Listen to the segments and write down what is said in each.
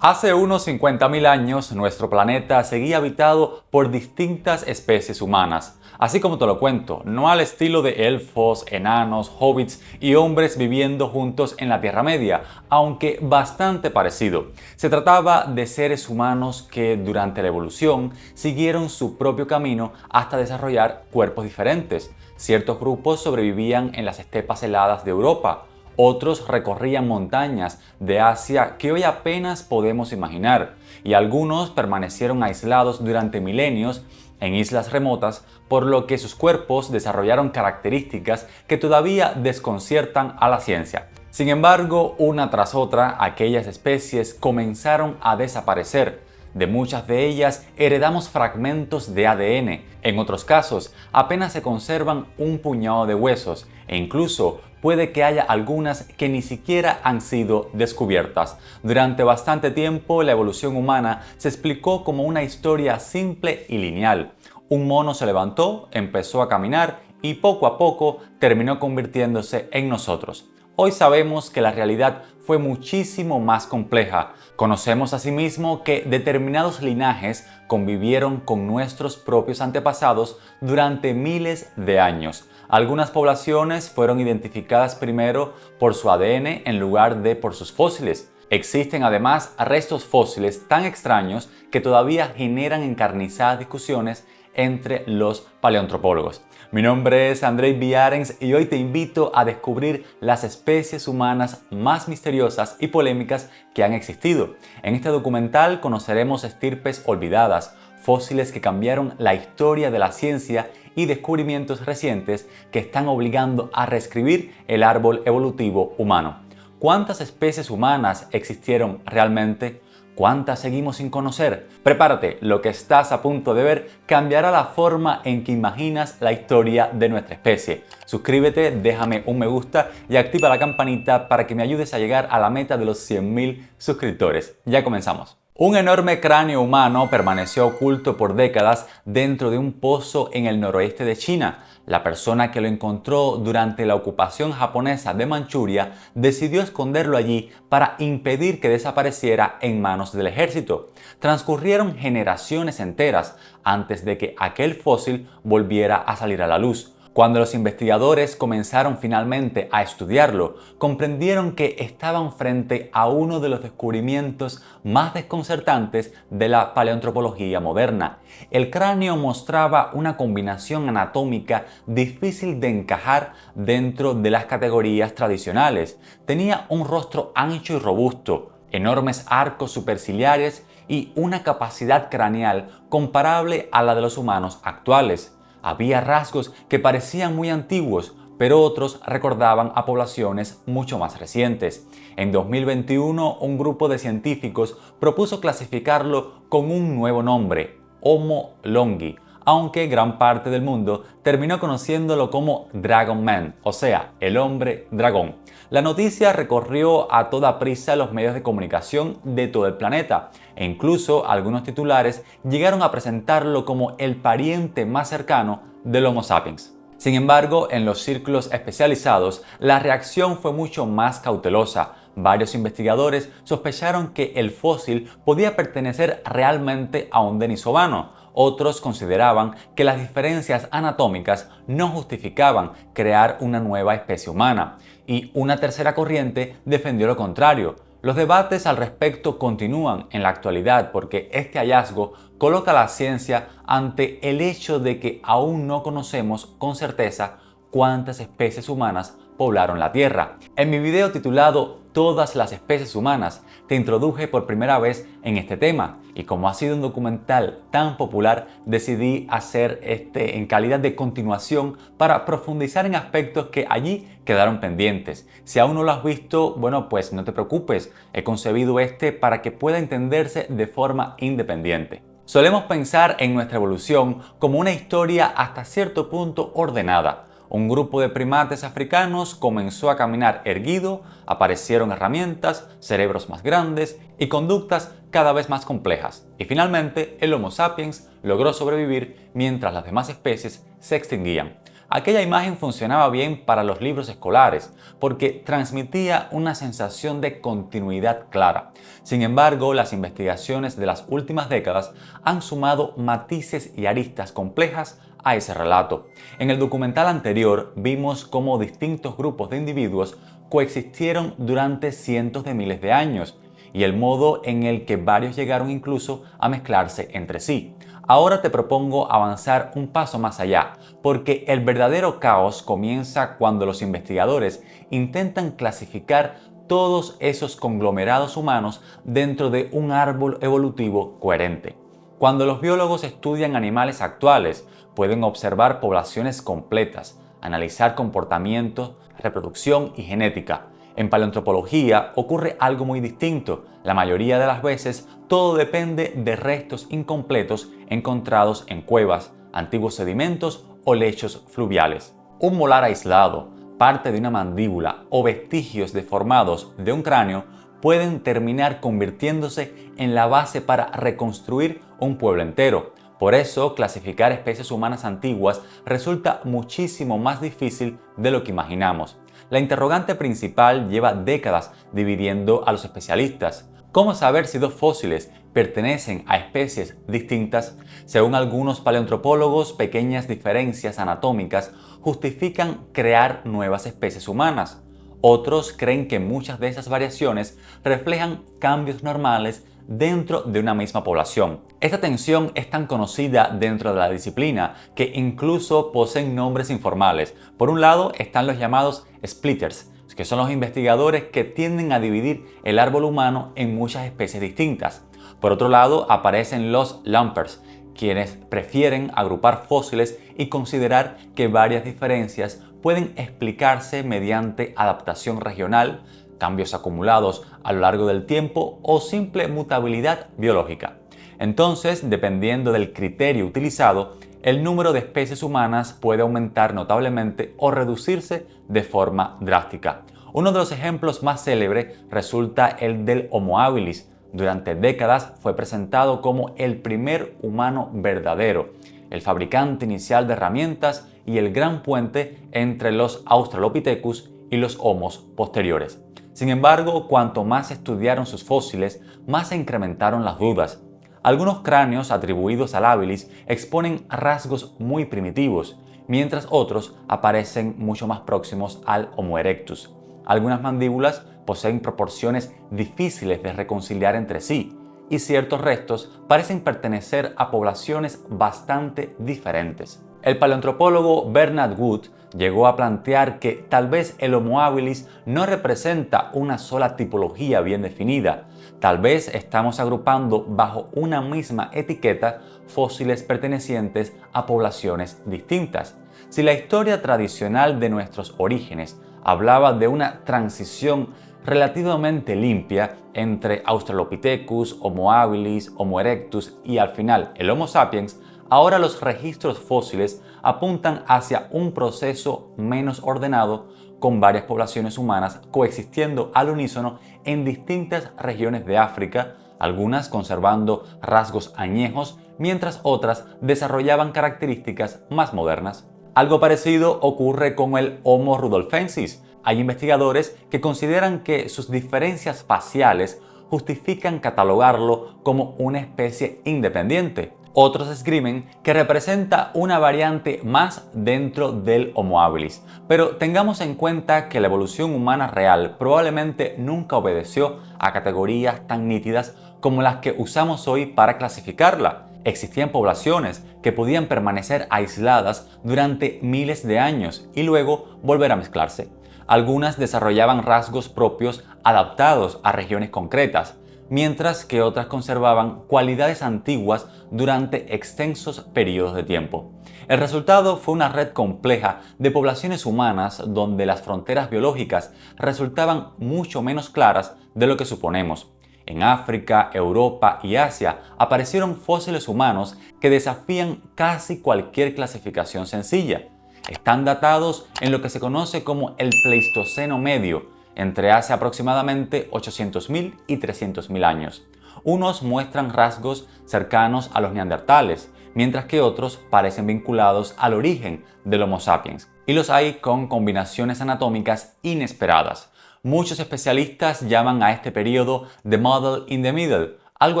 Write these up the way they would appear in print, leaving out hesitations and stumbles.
Hace unos 50.000 años, nuestro planeta seguía habitado por distintas especies humanas. Así como te lo cuento, no al estilo de elfos, enanos, hobbits y hombres viviendo juntos en la Tierra Media, aunque bastante parecido. Se trataba de seres humanos que durante la evolución siguieron su propio camino hasta desarrollar cuerpos diferentes. Ciertos grupos sobrevivían en las estepas heladas de Europa. Otros recorrían montañas de Asia que hoy apenas podemos imaginar, y algunos permanecieron aislados durante milenios en islas remotas, por lo que sus cuerpos desarrollaron características que todavía desconciertan a la ciencia. Sin embargo, una tras otra, aquellas especies comenzaron a desaparecer. De muchas de ellas heredamos fragmentos de ADN, en otros casos apenas se conservan un puñado de huesos e incluso puede que haya algunas que ni siquiera han sido descubiertas. Durante bastante tiempo la evolución humana se explicó como una historia simple y lineal. Un mono se levantó, empezó a caminar y poco a poco terminó convirtiéndose en nosotros. Hoy sabemos que la realidad fue muchísimo más compleja. Conocemos asimismo que determinados linajes convivieron con nuestros propios antepasados durante miles de años. Algunas poblaciones fueron identificadas primero por su ADN en lugar de por sus fósiles. Existen además restos fósiles tan extraños que todavía generan encarnizadas discusiones entre los paleoantropólogos. Mi nombre es Andrei Villarens y hoy te invito a descubrir las especies humanas más misteriosas y polémicas que han existido. En este documental conoceremos estirpes olvidadas, fósiles que cambiaron la historia de la ciencia y descubrimientos recientes que están obligando a reescribir el árbol evolutivo humano. ¿Cuántas especies humanas existieron realmente? ¿Cuántas seguimos sin conocer? Prepárate, lo que estás a punto de ver cambiará la forma en que imaginas la historia de nuestra especie. Suscríbete, déjame un me gusta y activa la campanita para que me ayudes a llegar a la meta de los 100.000 suscriptores. Ya comenzamos. Un enorme cráneo humano permaneció oculto por décadas dentro de un pozo en el noroeste de China. La persona que lo encontró durante la ocupación japonesa de Manchuria decidió esconderlo allí para impedir que desapareciera en manos del ejército. Transcurrieron generaciones enteras antes de que aquel fósil volviera a salir a la luz. Cuando los investigadores comenzaron finalmente a estudiarlo, comprendieron que estaban frente a uno de los descubrimientos más desconcertantes de la paleoantropología moderna. El cráneo mostraba una combinación anatómica difícil de encajar dentro de las categorías tradicionales. Tenía un rostro ancho y robusto, enormes arcos superciliares y una capacidad craneal comparable a la de los humanos actuales. Había rasgos que parecían muy antiguos, pero otros recordaban a poblaciones mucho más recientes. En 2021, un grupo de científicos propuso clasificarlo con un nuevo nombre, Homo longi, aunque gran parte del mundo terminó conociéndolo como Dragon Man, o sea, el hombre dragón. La noticia recorrió a toda prisa los medios de comunicación de todo el planeta, e incluso algunos titulares llegaron a presentarlo como el pariente más cercano del Homo sapiens. Sin embargo, en los círculos especializados, la reacción fue mucho más cautelosa. Varios investigadores sospecharon que el fósil podía pertenecer realmente a un denisovano. Otros consideraban que las diferencias anatómicas no justificaban crear una nueva especie humana. Y una tercera corriente defendió lo contrario. Los debates al respecto continúan en la actualidad porque este hallazgo coloca a la ciencia ante el hecho de que aún no conocemos con certeza cuántas especies humanas poblaron la Tierra. En mi video titulado Todas las especies humanas, te introduje por primera vez en este tema y como ha sido un documental tan popular, decidí hacer este en calidad de continuación para profundizar en aspectos que allí quedaron pendientes. Si aún no lo has visto, bueno, pues no te preocupes, he concebido este para que pueda entenderse de forma independiente. Solemos pensar en nuestra evolución como una historia hasta cierto punto ordenada. Un grupo de primates africanos comenzó a caminar erguido, aparecieron herramientas, cerebros más grandes y conductas cada vez más complejas. Y finalmente, el Homo sapiens logró sobrevivir mientras las demás especies se extinguían. Aquella imagen funcionaba bien para los libros escolares porque transmitía una sensación de continuidad clara. Sin embargo, las investigaciones de las últimas décadas han sumado matices y aristas complejas a ese relato. En el documental anterior vimos cómo distintos grupos de individuos coexistieron durante cientos de miles de años y el modo en el que varios llegaron incluso a mezclarse entre sí. Ahora te propongo avanzar un paso más allá, porque el verdadero caos comienza cuando los investigadores intentan clasificar todos esos conglomerados humanos dentro de un árbol evolutivo coherente. Cuando los biólogos estudian animales actuales, pueden observar poblaciones completas, analizar comportamiento, reproducción y genética. En paleoantropología ocurre algo muy distinto. La mayoría de las veces todo depende de restos incompletos encontrados en cuevas, antiguos sedimentos o lechos fluviales. Un molar aislado, parte de una mandíbula o vestigios deformados de un cráneo pueden terminar convirtiéndose en la base para reconstruir un pueblo entero. Por eso, clasificar especies humanas antiguas resulta muchísimo más difícil de lo que imaginamos. La interrogante principal lleva décadas dividiendo a los especialistas. ¿Cómo saber si dos fósiles pertenecen a especies distintas? Según algunos paleoantropólogos, pequeñas diferencias anatómicas justifican crear nuevas especies humanas. Otros creen que muchas de esas variaciones reflejan cambios normales dentro de una misma población. Esta tensión es tan conocida dentro de la disciplina que incluso poseen nombres informales. Por un lado están los llamados splitters, que son los investigadores que tienden a dividir el árbol humano en muchas especies distintas. Por otro lado aparecen los lumpers, quienes prefieren agrupar fósiles y considerar que varias diferencias pueden explicarse mediante adaptación regional, cambios acumulados a lo largo del tiempo o simple mutabilidad biológica. Entonces, dependiendo del criterio utilizado, el número de especies humanas puede aumentar notablemente o reducirse de forma drástica. Uno de los ejemplos más célebres resulta el del Homo habilis. Durante décadas fue presentado como el primer humano verdadero, el fabricante inicial de herramientas y el gran puente entre los Australopithecus y los Homos posteriores. Sin embargo, cuanto más estudiaron sus fósiles, más se incrementaron las dudas. Algunos cráneos atribuidos al habilis exponen rasgos muy primitivos, mientras otros aparecen mucho más próximos al Homo erectus. Algunas mandíbulas poseen proporciones difíciles de reconciliar entre sí, y ciertos restos parecen pertenecer a poblaciones bastante diferentes. El paleoantropólogo Bernard Wood llegó a plantear que tal vez el Homo habilis no representa una sola tipología bien definida. Tal vez estamos agrupando bajo una misma etiqueta fósiles pertenecientes a poblaciones distintas. Si la historia tradicional de nuestros orígenes hablaba de una transición relativamente limpia entre Australopithecus, Homo habilis, Homo erectus y al final el Homo sapiens, ahora los registros fósiles apuntan hacia un proceso menos ordenado con varias poblaciones humanas coexistiendo al unísono en distintas regiones de África, algunas conservando rasgos añejos, mientras otras desarrollaban características más modernas. Algo parecido ocurre con el Homo rudolfensis. Hay investigadores que consideran que sus diferencias faciales justifican catalogarlo como una especie independiente. Otros esgrimen que representa una variante más dentro del Homo habilis. Pero tengamos en cuenta que la evolución humana real probablemente nunca obedeció a categorías tan nítidas como las que usamos hoy para clasificarla. Existían poblaciones que podían permanecer aisladas durante miles de años y luego volver a mezclarse. Algunas desarrollaban rasgos propios adaptados a regiones concretas, mientras que otras conservaban cualidades antiguas durante extensos periodos de tiempo. El resultado fue una red compleja de poblaciones humanas donde las fronteras biológicas resultaban mucho menos claras de lo que suponemos. En África, Europa y Asia aparecieron fósiles humanos que desafían casi cualquier clasificación sencilla. Están datados en lo que se conoce como el Pleistoceno medio, entre hace aproximadamente 800.000 y 300.000 años. Unos muestran rasgos cercanos a los neandertales, mientras que otros parecen vinculados al origen del Homo sapiens. Y los hay con combinaciones anatómicas inesperadas. Muchos especialistas llaman a este periodo The Muddle in the Middle, algo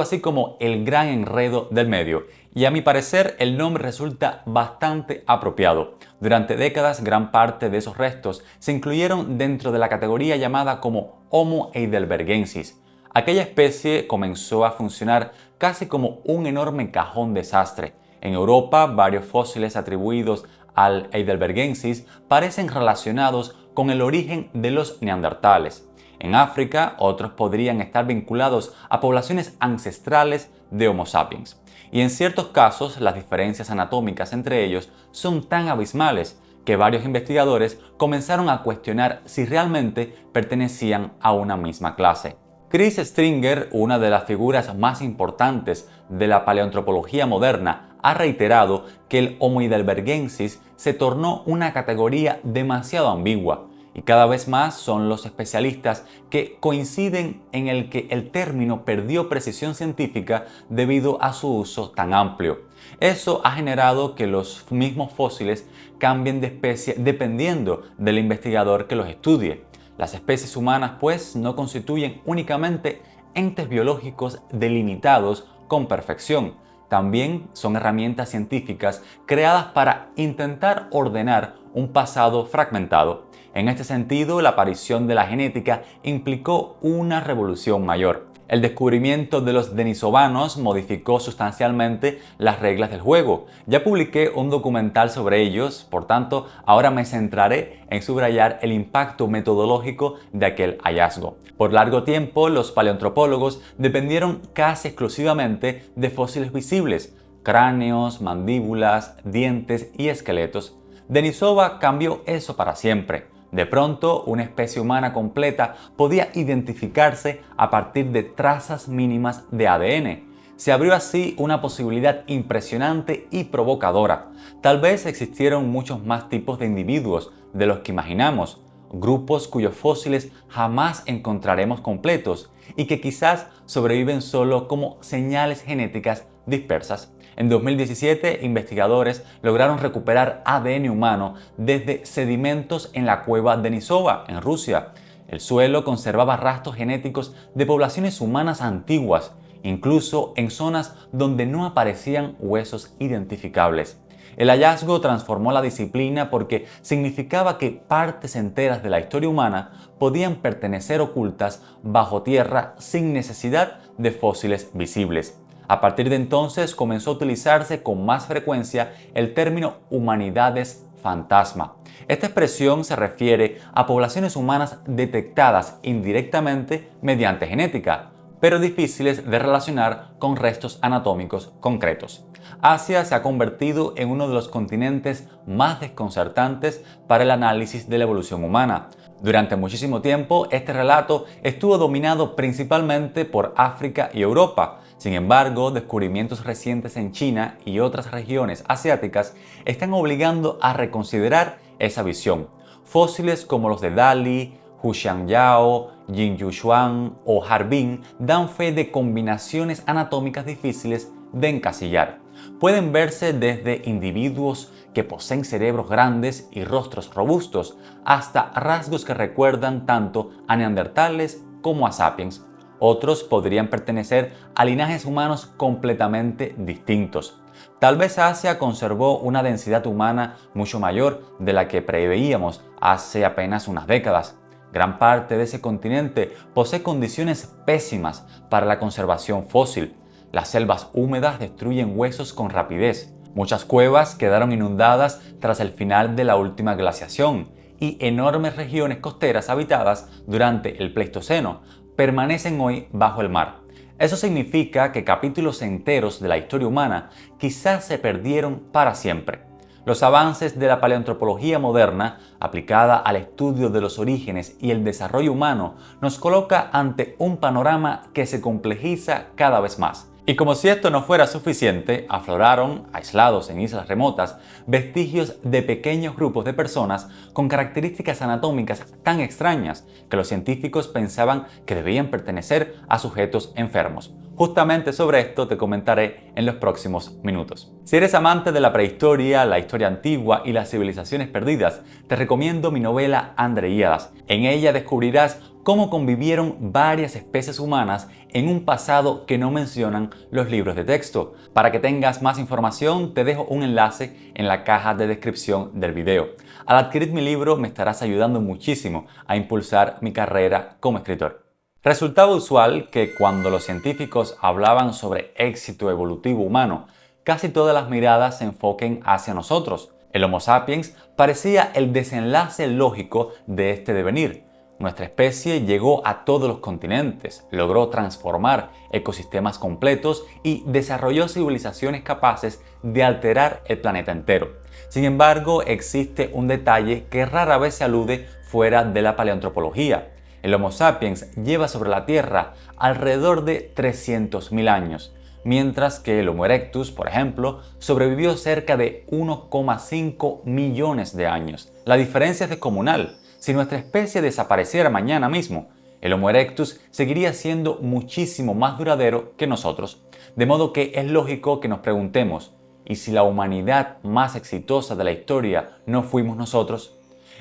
así como el gran enredo del medio, y a mi parecer el nombre resulta bastante apropiado. Durante décadas gran parte de esos restos se incluyeron dentro de la categoría llamada como Homo heidelbergensis. Aquella especie comenzó a funcionar casi como un enorme cajón desastre. En Europa, varios fósiles atribuidos al heidelbergensis parecen relacionados con el origen de los neandertales. En África, otros podrían estar vinculados a poblaciones ancestrales de Homo sapiens. Y en ciertos casos, las diferencias anatómicas entre ellos son tan abismales que varios investigadores comenzaron a cuestionar si realmente pertenecían a una misma clase. Chris Stringer, una de las figuras más importantes de la paleoantropología moderna, ha reiterado que el Homo heidelbergensis se tornó una categoría demasiado ambigua, y cada vez más son los especialistas que coinciden en el que el término perdió precisión científica debido a su uso tan amplio. Eso ha generado que los mismos fósiles cambien de especie dependiendo del investigador que los estudie. Las especies humanas, pues, no constituyen únicamente entes biológicos delimitados con perfección. También son herramientas científicas creadas para intentar ordenar un pasado fragmentado. En este sentido, la aparición de la genética implicó una revolución mayor. El descubrimiento de los denisovanos modificó sustancialmente las reglas del juego. Ya publiqué un documental sobre ellos, por tanto, ahora me centraré en subrayar el impacto metodológico de aquel hallazgo. Por largo tiempo, los paleoantropólogos dependieron casi exclusivamente de fósiles visibles, cráneos, mandíbulas, dientes y esqueletos. Denisova cambió eso para siempre. De pronto, una especie humana completa podía identificarse a partir de trazas mínimas de ADN. Se abrió así una posibilidad impresionante y provocadora. Tal vez existieron muchos más tipos de individuos de los que imaginamos, grupos cuyos fósiles jamás encontraremos completos y que quizás sobreviven solo como señales genéticas dispersas. En 2017, investigadores lograron recuperar ADN humano desde sedimentos en la cueva Denisova, en Rusia. El suelo conservaba rastros genéticos de poblaciones humanas antiguas, incluso en zonas donde no aparecían huesos identificables. El hallazgo transformó la disciplina porque significaba que partes enteras de la historia humana podían pertenecer ocultas bajo tierra sin necesidad de fósiles visibles. A partir de entonces comenzó a utilizarse con más frecuencia el término humanidades fantasma. Esta expresión se refiere a poblaciones humanas detectadas indirectamente mediante genética, pero difíciles de relacionar con restos anatómicos concretos. Asia se ha convertido en uno de los continentes más desconcertantes para el análisis de la evolución humana. Durante muchísimo tiempo, este relato estuvo dominado principalmente por África y Europa. Sin embargo, descubrimientos recientes en China y otras regiones asiáticas están obligando a reconsiderar esa visión. Fósiles como los de Dali, Huxiangyao, Jinyushuang o Harbin dan fe de combinaciones anatómicas difíciles de encasillar. Pueden verse desde individuos que poseen cerebros grandes y rostros robustos, hasta rasgos que recuerdan tanto a neandertales como a sapiens. Otros podrían pertenecer a linajes humanos completamente distintos. Tal vez Asia conservó una densidad humana mucho mayor de la que preveíamos hace apenas unas décadas. Gran parte de ese continente posee condiciones pésimas para la conservación fósil. Las selvas húmedas destruyen huesos con rapidez. Muchas cuevas quedaron inundadas tras el final de la última glaciación y enormes regiones costeras habitadas durante el Pleistoceno permanecen hoy bajo el mar. Eso significa que capítulos enteros de la historia humana quizás se perdieron para siempre. Los avances de la paleoantropología moderna, aplicada al estudio de los orígenes y el desarrollo humano, nos coloca ante un panorama que se complejiza cada vez más. Y como si esto no fuera suficiente, afloraron, aislados en islas remotas, vestigios de pequeños grupos de personas con características anatómicas tan extrañas que los científicos pensaban que debían pertenecer a sujetos enfermos. Justamente sobre esto te comentaré en los próximos minutos. Si eres amante de la prehistoria, la historia antigua y las civilizaciones perdidas, te recomiendo mi novela Andreíadas. En ella descubrirás cómo convivieron varias especies humanas en un pasado que no mencionan los libros de texto. Para que tengas más información, te dejo un enlace en la caja de descripción del video. Al adquirir mi libro me estarás ayudando muchísimo a impulsar mi carrera como escritor. Resultaba usual que cuando los científicos hablaban sobre éxito evolutivo humano, casi todas las miradas se enfoquen hacia nosotros. El Homo sapiens parecía el desenlace lógico de este devenir. Nuestra especie llegó a todos los continentes, logró transformar ecosistemas completos y desarrolló civilizaciones capaces de alterar el planeta entero. Sin embargo, existe un detalle que rara vez se alude fuera de la paleoantropología. El Homo sapiens lleva sobre la Tierra alrededor de 300.000 años, mientras que el Homo erectus, por ejemplo, sobrevivió cerca de 1,5 millones de años. La diferencia es descomunal. Si nuestra especie desapareciera mañana mismo, el Homo erectus seguiría siendo muchísimo más duradero que nosotros. De modo que es lógico que nos preguntemos, ¿y si la humanidad más exitosa de la historia no fuimos nosotros?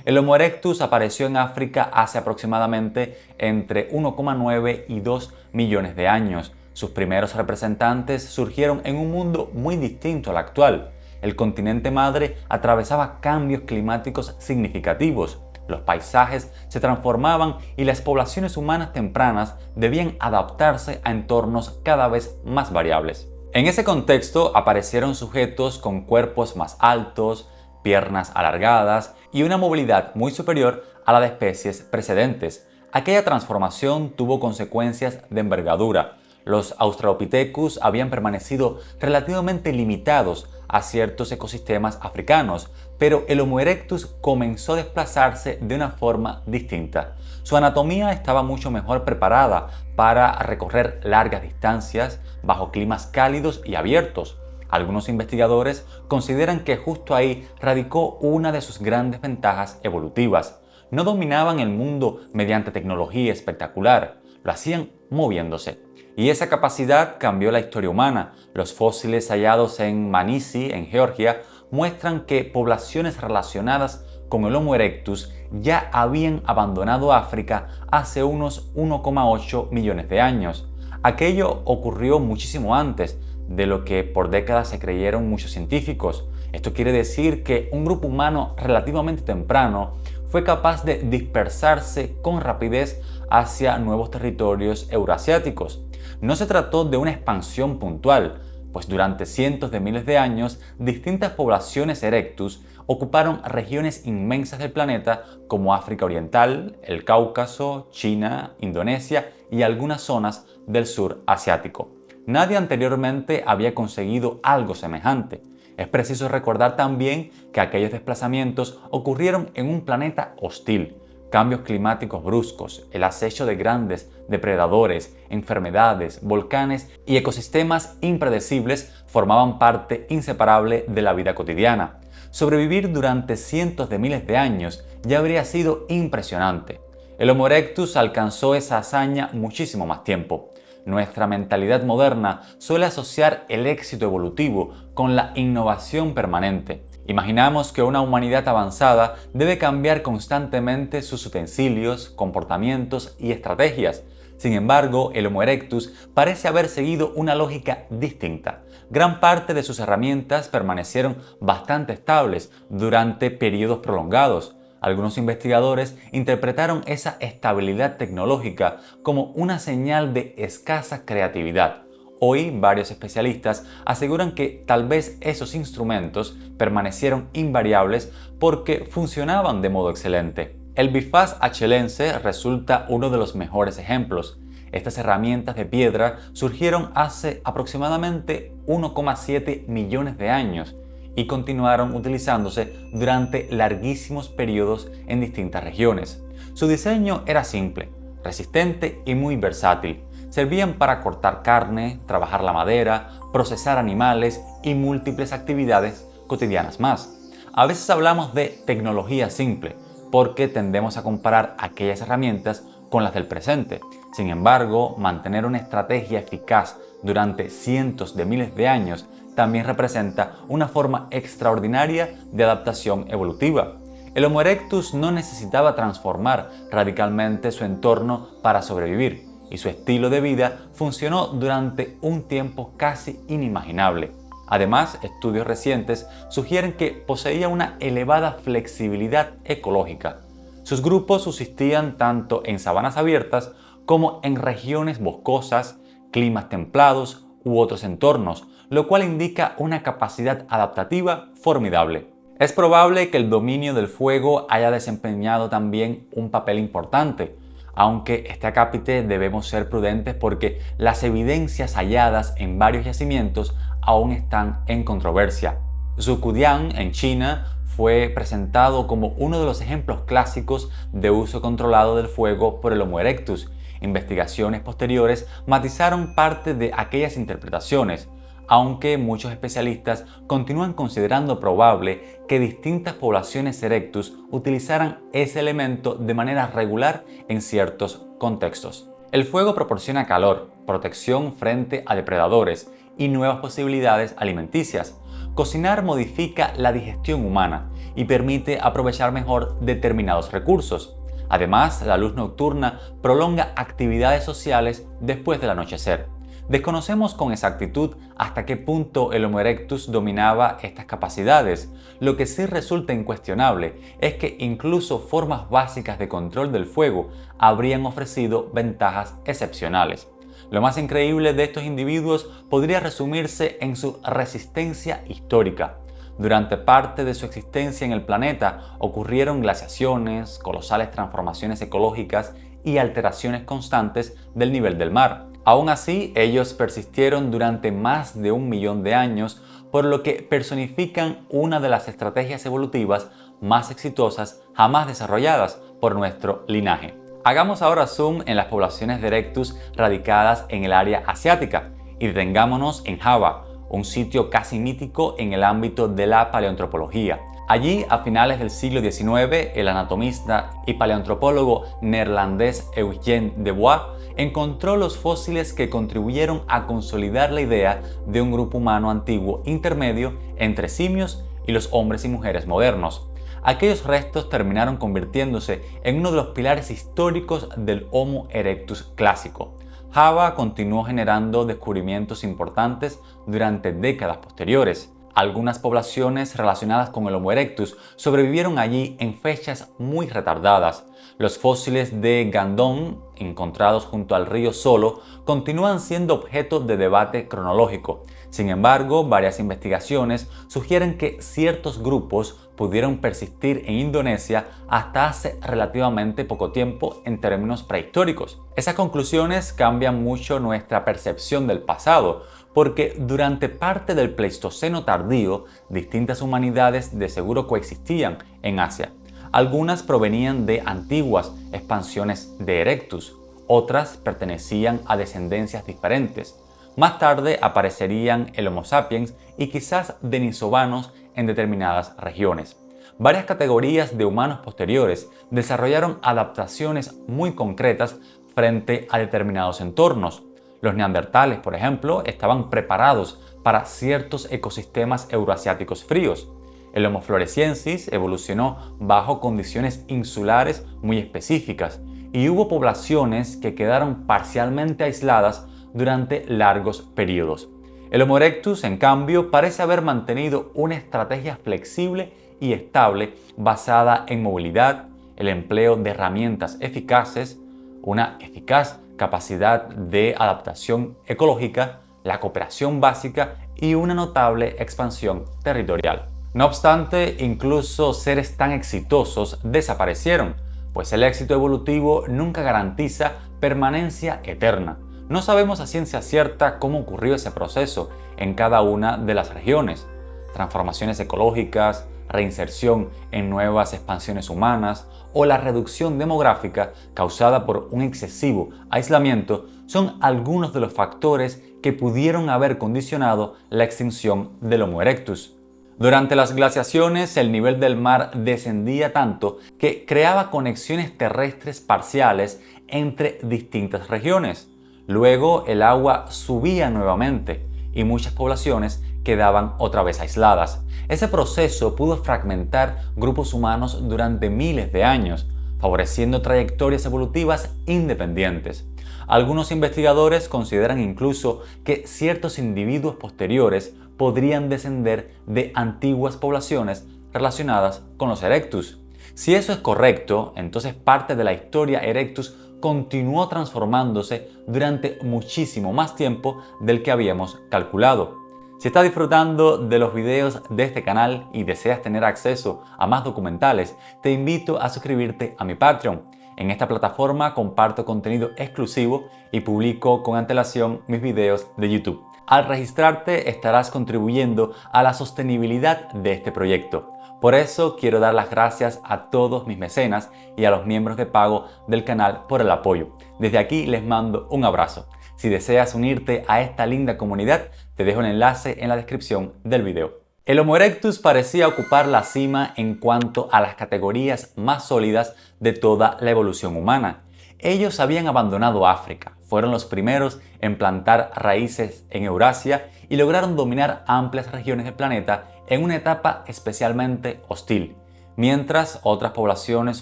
El Homo erectus apareció en África hace aproximadamente entre 1,9 y 2 millones de años. Sus primeros representantes surgieron en un mundo muy distinto al actual. El continente madre atravesaba cambios climáticos significativos. Los paisajes se transformaban y las poblaciones humanas tempranas debían adaptarse a entornos cada vez más variables. En ese contexto aparecieron sujetos con cuerpos más altos, piernas alargadas y una movilidad muy superior a la de especies precedentes. Aquella transformación tuvo consecuencias de envergadura. Los Australopithecus habían permanecido relativamente limitados a ciertos ecosistemas africanos, pero el Homo erectus comenzó a desplazarse de una forma distinta. Su anatomía estaba mucho mejor preparada para recorrer largas distancias bajo climas cálidos y abiertos. Algunos investigadores consideran que justo ahí radicó una de sus grandes ventajas evolutivas. No dominaban el mundo mediante tecnología espectacular, lo hacían moviéndose. Y esa capacidad cambió la historia humana. Los fósiles hallados en Manisi, en Georgia, muestran que poblaciones relacionadas con el Homo erectus ya habían abandonado África hace unos 1,8 millones de años. Aquello ocurrió muchísimo antes de lo que por décadas se creyeron muchos científicos. Esto quiere decir que un grupo humano relativamente temprano fue capaz de dispersarse con rapidez hacia nuevos territorios euroasiáticos. No se trató de una expansión puntual, pues durante cientos de miles de años distintas poblaciones erectus ocuparon regiones inmensas del planeta como África Oriental, el Cáucaso, China, Indonesia y algunas zonas del sur asiático. Nadie anteriormente había conseguido algo semejante. Es preciso recordar también que aquellos desplazamientos ocurrieron en un planeta hostil. Cambios climáticos bruscos, el acecho de grandes depredadores, enfermedades, volcanes y ecosistemas impredecibles formaban parte inseparable de la vida cotidiana. Sobrevivir durante cientos de miles de años ya habría sido impresionante. El Homo erectus alcanzó esa hazaña muchísimo más tiempo. Nuestra mentalidad moderna suele asociar el éxito evolutivo con la innovación permanente. Imaginamos que una humanidad avanzada debe cambiar constantemente sus utensilios, comportamientos y estrategias. Sin embargo, el Homo erectus parece haber seguido una lógica distinta. Gran parte de sus herramientas permanecieron bastante estables durante periodos prolongados. Algunos investigadores interpretaron esa estabilidad tecnológica como una señal de escasa creatividad. Hoy, varios especialistas aseguran que tal vez esos instrumentos permanecieron invariables porque funcionaban de modo excelente. El bifaz achelense resulta uno de los mejores ejemplos. Estas herramientas de piedra surgieron hace aproximadamente 1,7 millones de años y continuaron utilizándose durante larguísimos periodos en distintas regiones. Su diseño era simple, resistente y muy versátil. Servían para cortar carne, trabajar la madera, procesar animales y múltiples actividades cotidianas más. A veces hablamos de tecnología simple porque tendemos a comparar aquellas herramientas con las del presente. Sin embargo, mantener una estrategia eficaz durante cientos de miles de años también representa una forma extraordinaria de adaptación evolutiva. El Homo erectus no necesitaba transformar radicalmente su entorno para sobrevivir, y su estilo de vida funcionó durante un tiempo casi inimaginable. Además, estudios recientes sugieren que poseía una elevada flexibilidad ecológica. Sus grupos subsistían tanto en sabanas abiertas como en regiones boscosas, climas templados u otros entornos, lo cual indica una capacidad adaptativa formidable. Es probable que el dominio del fuego haya desempeñado también un papel importante, aunque este acápite debemos ser prudentes porque las evidencias halladas en varios yacimientos aún están en controversia. Zhuqiang, en China, fue presentado como uno de los ejemplos clásicos de uso controlado del fuego por el Homo erectus. Investigaciones posteriores matizaron parte de aquellas interpretaciones, aunque muchos especialistas continúan considerando probable que distintas poblaciones erectus utilizaran ese elemento de manera regular en ciertos contextos. El fuego proporciona calor, protección frente a depredadores y nuevas posibilidades alimenticias. Cocinar modifica la digestión humana y permite aprovechar mejor determinados recursos. Además, la luz nocturna prolonga actividades sociales después del anochecer. Desconocemos con exactitud hasta qué punto el Homo erectus dominaba estas capacidades. Lo que sí resulta incuestionable es que incluso formas básicas de control del fuego habrían ofrecido ventajas excepcionales. Lo más increíble de estos individuos podría resumirse en su resistencia histórica. Durante parte de su existencia en el planeta ocurrieron glaciaciones, colosales transformaciones ecológicas y alteraciones constantes del nivel del mar. Aún así, ellos persistieron durante más de 1.000.000 de años, por lo que personifican una de las estrategias evolutivas más exitosas jamás desarrolladas por nuestro linaje. Hagamos ahora zoom en las poblaciones de Erectus radicadas en el área asiática y detengámonos en Java, un sitio casi mítico en el ámbito de la paleoantropología. Allí, a finales del siglo XIX, el anatomista y paleoantropólogo neerlandés Eugène Debois encontró los fósiles que contribuyeron a consolidar la idea de un grupo humano antiguo intermedio entre simios y los hombres y mujeres modernos. Aquellos restos terminaron convirtiéndose en uno de los pilares históricos del Homo erectus clásico. Java continuó generando descubrimientos importantes durante décadas posteriores. Algunas poblaciones relacionadas con el Homo erectus sobrevivieron allí en fechas muy retardadas. Los fósiles de Gandón, encontrados junto al río Solo, continúan siendo objeto de debate cronológico. Sin embargo, varias investigaciones sugieren que ciertos grupos pudieron persistir en Indonesia hasta hace relativamente poco tiempo en términos prehistóricos. Esas conclusiones cambian mucho nuestra percepción del pasado, porque durante parte del Pleistoceno tardío, distintas humanidades de seguro coexistían en Asia. Algunas provenían de antiguas expansiones de Erectus, otras pertenecían a descendencias diferentes. Más tarde aparecerían el Homo sapiens y quizás denisovanos en determinadas regiones. Varias categorías de humanos posteriores desarrollaron adaptaciones muy concretas frente a determinados entornos. Los neandertales, por ejemplo, estaban preparados para ciertos ecosistemas euroasiáticos fríos. El Homo floresiensis evolucionó bajo condiciones insulares muy específicas y hubo poblaciones que quedaron parcialmente aisladas durante largos periodos. El Homo erectus, en cambio, parece haber mantenido una estrategia flexible y estable basada en movilidad, el empleo de herramientas eficaces, una eficaz capacidad de adaptación ecológica, la cooperación básica y una notable expansión territorial. No obstante, incluso seres tan exitosos desaparecieron, pues el éxito evolutivo nunca garantiza permanencia eterna. No sabemos a ciencia cierta cómo ocurrió ese proceso en cada una de las regiones. Transformaciones ecológicas, reinserción en nuevas expansiones humanas o la reducción demográfica causada por un excesivo aislamiento son algunos de los factores que pudieron haber condicionado la extinción del Homo erectus. Durante las glaciaciones, el nivel del mar descendía tanto que creaba conexiones terrestres parciales entre distintas regiones. Luego el agua subía nuevamente y muchas poblaciones quedaban otra vez aisladas. Ese proceso pudo fragmentar grupos humanos durante miles de años, favoreciendo trayectorias evolutivas independientes. Algunos investigadores consideran incluso que ciertos individuos posteriores podrían descender de antiguas poblaciones relacionadas con los Erectus. Si eso es correcto, entonces parte de la historia Erectus continuó transformándose durante muchísimo más tiempo del que habíamos calculado. Si estás disfrutando de los videos de este canal y deseas tener acceso a más documentales, te invito a suscribirte a mi Patreon. En esta plataforma comparto contenido exclusivo y publico con antelación mis videos de YouTube. Al registrarte estarás contribuyendo a la sostenibilidad de este proyecto. Por eso quiero dar las gracias a todos mis mecenas y a los miembros de pago del canal por el apoyo. Desde aquí les mando un abrazo. Si deseas unirte a esta linda comunidad, te dejo el enlace en la descripción del video. El Homo erectus parecía ocupar la cima en cuanto a las categorías más sólidas de toda la evolución humana. Ellos habían abandonado África, fueron los primeros en plantar raíces en Eurasia y lograron dominar amplias regiones del planeta en una etapa especialmente hostil. Mientras otras poblaciones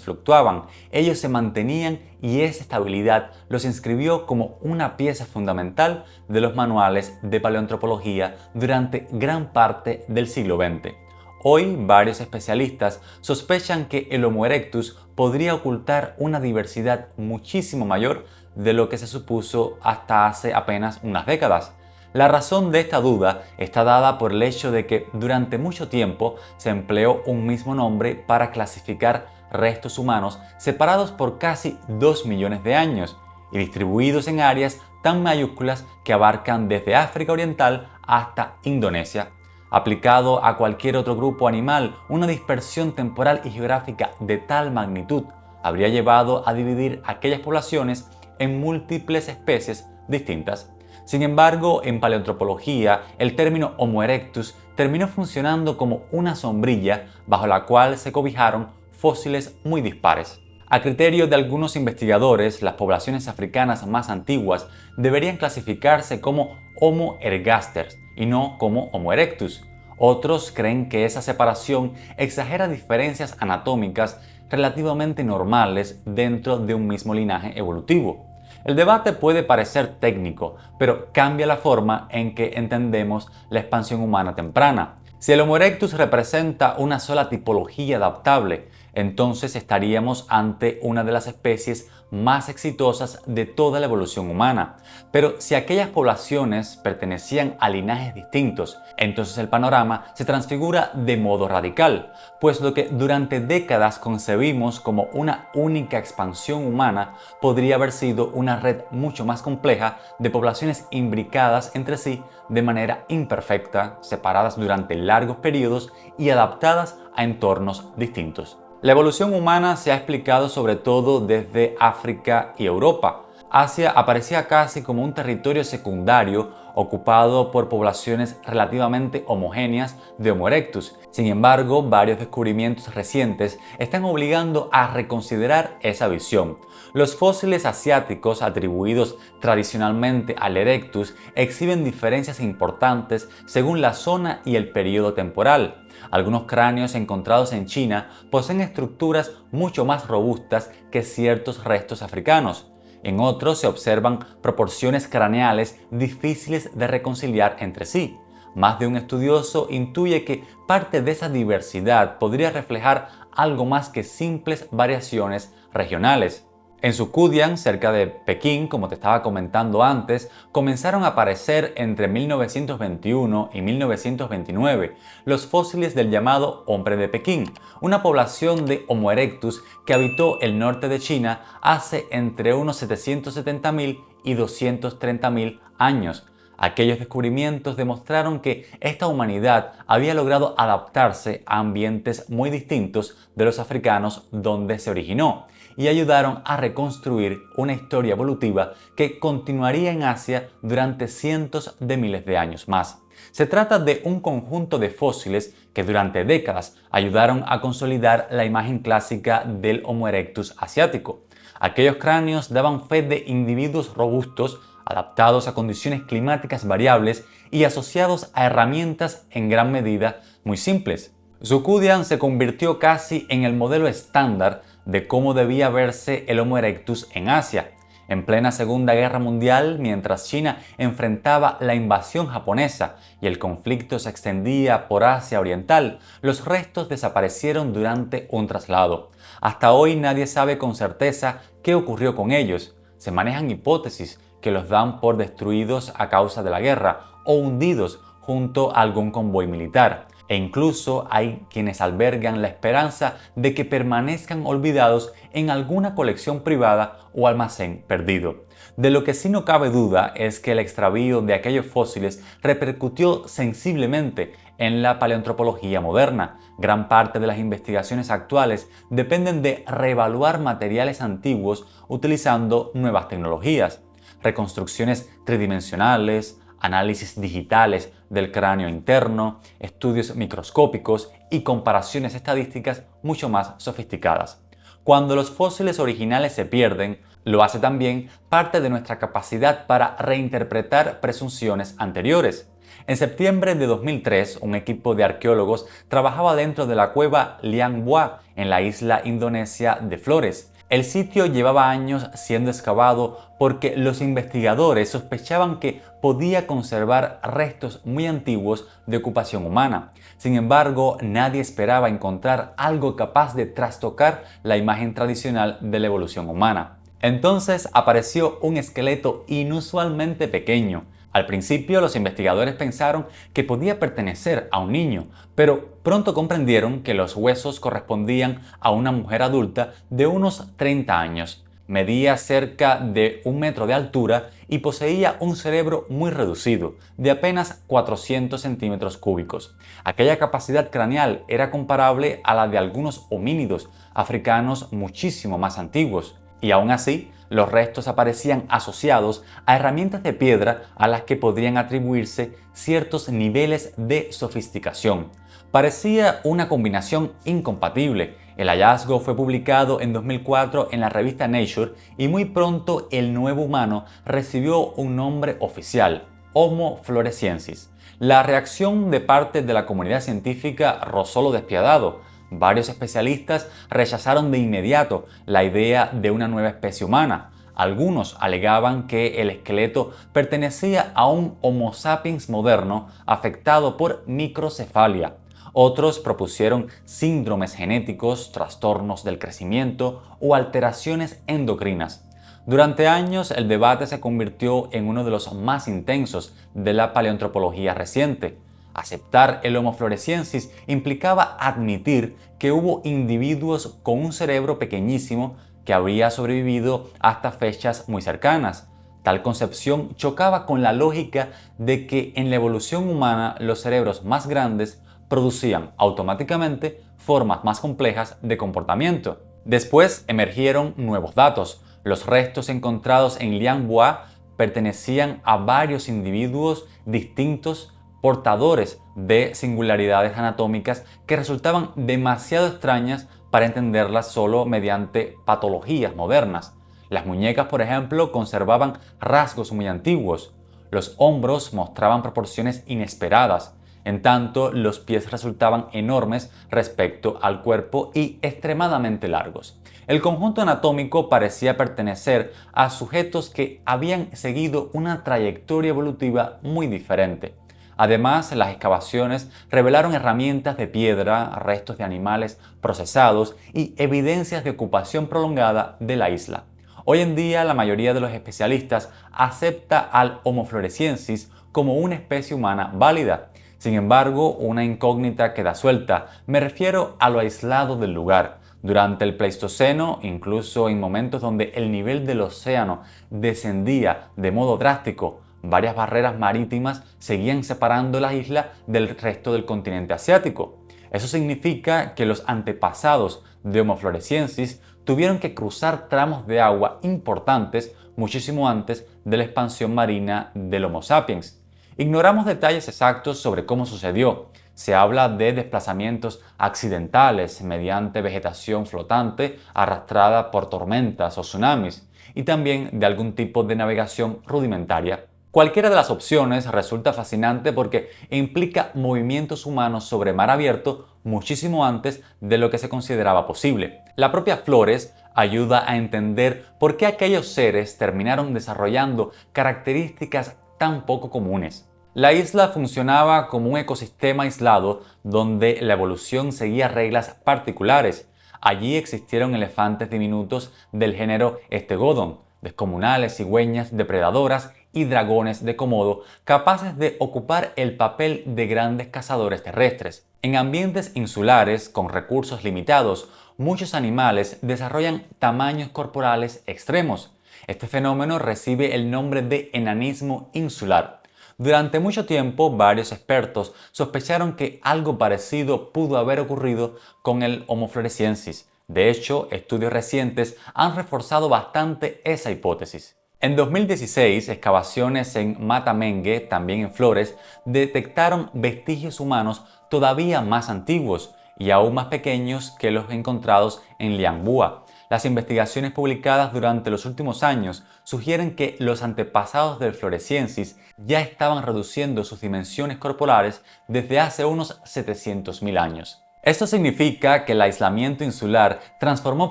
fluctuaban, ellos se mantenían y esa estabilidad los inscribió como una pieza fundamental de los manuales de paleoantropología durante gran parte del siglo XX. Hoy, varios especialistas sospechan que el Homo erectus podría ocultar una diversidad muchísimo mayor de lo que se supuso hasta hace apenas unas décadas. La razón de esta duda está dada por el hecho de que durante mucho tiempo se empleó un mismo nombre para clasificar restos humanos separados por casi 2 millones de años y distribuidos en áreas tan mayúsculas que abarcan desde África Oriental hasta Indonesia. Aplicado a cualquier otro grupo animal, una dispersión temporal y geográfica de tal magnitud habría llevado a dividir aquellas poblaciones en múltiples especies distintas. Sin embargo, en paleoantropología, el término Homo erectus terminó funcionando como una sombrilla bajo la cual se cobijaron fósiles muy dispares. A criterio de algunos investigadores, las poblaciones africanas más antiguas deberían clasificarse como Homo ergaster y no como Homo erectus. Otros creen que esa separación exagera diferencias anatómicas relativamente normales dentro de un mismo linaje evolutivo. El debate puede parecer técnico, pero cambia la forma en que entendemos la expansión humana temprana. Si el Homo erectus representa una sola tipología adaptable, entonces estaríamos ante una de las especies más exitosas de toda la evolución humana. Pero si aquellas poblaciones pertenecían a linajes distintos, entonces el panorama se transfigura de modo radical, pues lo que durante décadas concebimos como una única expansión humana podría haber sido una red mucho más compleja de poblaciones imbricadas entre sí de manera imperfecta, separadas durante largos periodos y adaptadas a entornos distintos. La evolución humana se ha explicado sobre todo desde África y Europa. Asia aparecía casi como un territorio secundario ocupado por poblaciones relativamente homogéneas de Homo erectus. Sin embargo, varios descubrimientos recientes están obligando a reconsiderar esa visión. Los fósiles asiáticos atribuidos tradicionalmente al Erectus exhiben diferencias importantes según la zona y el periodo temporal. Algunos cráneos encontrados en China poseen estructuras mucho más robustas que ciertos restos africanos. En otros se observan proporciones craneales difíciles de reconciliar entre sí. Más de un estudioso intuye que parte de esa diversidad podría reflejar algo más que simples variaciones regionales. En Zhoukoudian, cerca de Pekín, como te estaba comentando antes, comenzaron a aparecer entre 1921 y 1929 los fósiles del llamado Hombre de Pekín, una población de Homo erectus que habitó el norte de China hace entre unos 770.000 y 230.000 años. Aquellos descubrimientos demostraron que esta humanidad había logrado adaptarse a ambientes muy distintos de los africanos donde se originó y ayudaron a reconstruir una historia evolutiva que continuaría en Asia durante cientos de miles de años más. Se trata de un conjunto de fósiles que durante décadas ayudaron a consolidar la imagen clásica del Homo erectus asiático. Aquellos cráneos daban fe de individuos robustos, adaptados a condiciones climáticas variables y asociados a herramientas en gran medida muy simples. Zhoukoudian se convirtió casi en el modelo estándar de cómo debía verse el Homo erectus en Asia. En plena Segunda Guerra Mundial, mientras China enfrentaba la invasión japonesa y el conflicto se extendía por Asia Oriental, los restos desaparecieron durante un traslado. Hasta hoy nadie sabe con certeza qué ocurrió con ellos. Se manejan hipótesis que los dan por destruidos a causa de la guerra o hundidos junto a algún convoy militar. E incluso hay quienes albergan la esperanza de que permanezcan olvidados en alguna colección privada o almacén perdido. De lo que sí no cabe duda es que el extravío de aquellos fósiles repercutió sensiblemente en la paleoantropología moderna. Gran parte de las investigaciones actuales dependen de reevaluar materiales antiguos utilizando nuevas tecnologías, reconstrucciones tridimensionales, análisis digitales del cráneo interno, estudios microscópicos y comparaciones estadísticas mucho más sofisticadas. Cuando los fósiles originales se pierden, lo hace también parte de nuestra capacidad para reinterpretar presunciones anteriores. En septiembre de 2003, un equipo de arqueólogos trabajaba dentro de la cueva Liang Bua en la isla indonesia de Flores. El sitio llevaba años siendo excavado porque los investigadores sospechaban que podía conservar restos muy antiguos de ocupación humana. Sin embargo, nadie esperaba encontrar algo capaz de trastocar la imagen tradicional de la evolución humana. Entonces apareció un esqueleto inusualmente pequeño. Al principio, los investigadores pensaron que podía pertenecer a un niño, pero pronto comprendieron que los huesos correspondían a una mujer adulta de unos 30 años. Medía cerca de 1 metro de altura y poseía un cerebro muy reducido, de apenas 400 centímetros cúbicos. Aquella capacidad craneal era comparable a la de algunos homínidos africanos muchísimo más antiguos. Y aún así, los restos aparecían asociados a herramientas de piedra a las que podrían atribuirse ciertos niveles de sofisticación. Parecía una combinación incompatible. El hallazgo fue publicado en 2004 en la revista Nature y muy pronto el nuevo humano recibió un nombre oficial: Homo floresiensis. La reacción de parte de la comunidad científica rozó lo despiadado. Varios especialistas rechazaron de inmediato la idea de una nueva especie humana. Algunos alegaban que el esqueleto pertenecía a un Homo sapiens moderno afectado por microcefalia. Otros propusieron síndromes genéticos, trastornos del crecimiento o alteraciones endocrinas. Durante años, el debate se convirtió en uno de los más intensos de la paleoantropología reciente. Aceptar el Homo floresiensis implicaba admitir que hubo individuos con un cerebro pequeñísimo que habría sobrevivido hasta fechas muy cercanas. Tal concepción chocaba con la lógica de que en la evolución humana los cerebros más grandes producían automáticamente formas más complejas de comportamiento. Después emergieron nuevos datos. Los restos encontrados en Liang Bua pertenecían a varios individuos distintos portadores de singularidades anatómicas que resultaban demasiado extrañas para entenderlas solo mediante patologías modernas. Las muñecas, por ejemplo, conservaban rasgos muy antiguos. Los hombros mostraban proporciones inesperadas. En tanto, los pies resultaban enormes respecto al cuerpo y extremadamente largos. El conjunto anatómico parecía pertenecer a sujetos que habían seguido una trayectoria evolutiva muy diferente. Además, las excavaciones revelaron herramientas de piedra, restos de animales procesados y evidencias de ocupación prolongada de la isla. Hoy en día, la mayoría de los especialistas acepta al Homo floresiensis como una especie humana válida. Sin embargo, una incógnita queda suelta. Me refiero a lo aislado del lugar. Durante el Pleistoceno, incluso en momentos donde el nivel del océano descendía de modo drástico, varias barreras marítimas seguían separando la isla del resto del continente asiático. Eso significa que los antepasados de Homo floresiensis tuvieron que cruzar tramos de agua importantes muchísimo antes de la expansión marina del Homo sapiens. Ignoramos detalles exactos sobre cómo sucedió. Se habla de desplazamientos accidentales mediante vegetación flotante arrastrada por tormentas o tsunamis, y también de algún tipo de navegación rudimentaria. Cualquiera de las opciones resulta fascinante porque implica movimientos humanos sobre mar abierto muchísimo antes de lo que se consideraba posible. La propia Flores ayuda a entender por qué aquellos seres terminaron desarrollando características tan poco comunes. La isla funcionaba como un ecosistema aislado donde la evolución seguía reglas particulares. Allí existieron elefantes diminutos del género Stegodon, descomunales cigüeñas depredadoras y dragones de Komodo capaces de ocupar el papel de grandes cazadores terrestres. En ambientes insulares con recursos limitados, muchos animales desarrollan tamaños corporales extremos. Este fenómeno recibe el nombre de enanismo insular. Durante mucho tiempo, varios expertos sospecharon que algo parecido pudo haber ocurrido con el Homo floresiensis. De hecho, estudios recientes han reforzado bastante esa hipótesis. En 2016, excavaciones en Matamengue, también en Flores, detectaron vestigios humanos todavía más antiguos y aún más pequeños que los encontrados en Liangbua. Las investigaciones publicadas durante los últimos años sugieren que los antepasados del floresiensis ya estaban reduciendo sus dimensiones corporales desde hace unos 700.000 años. Esto significa que el aislamiento insular transformó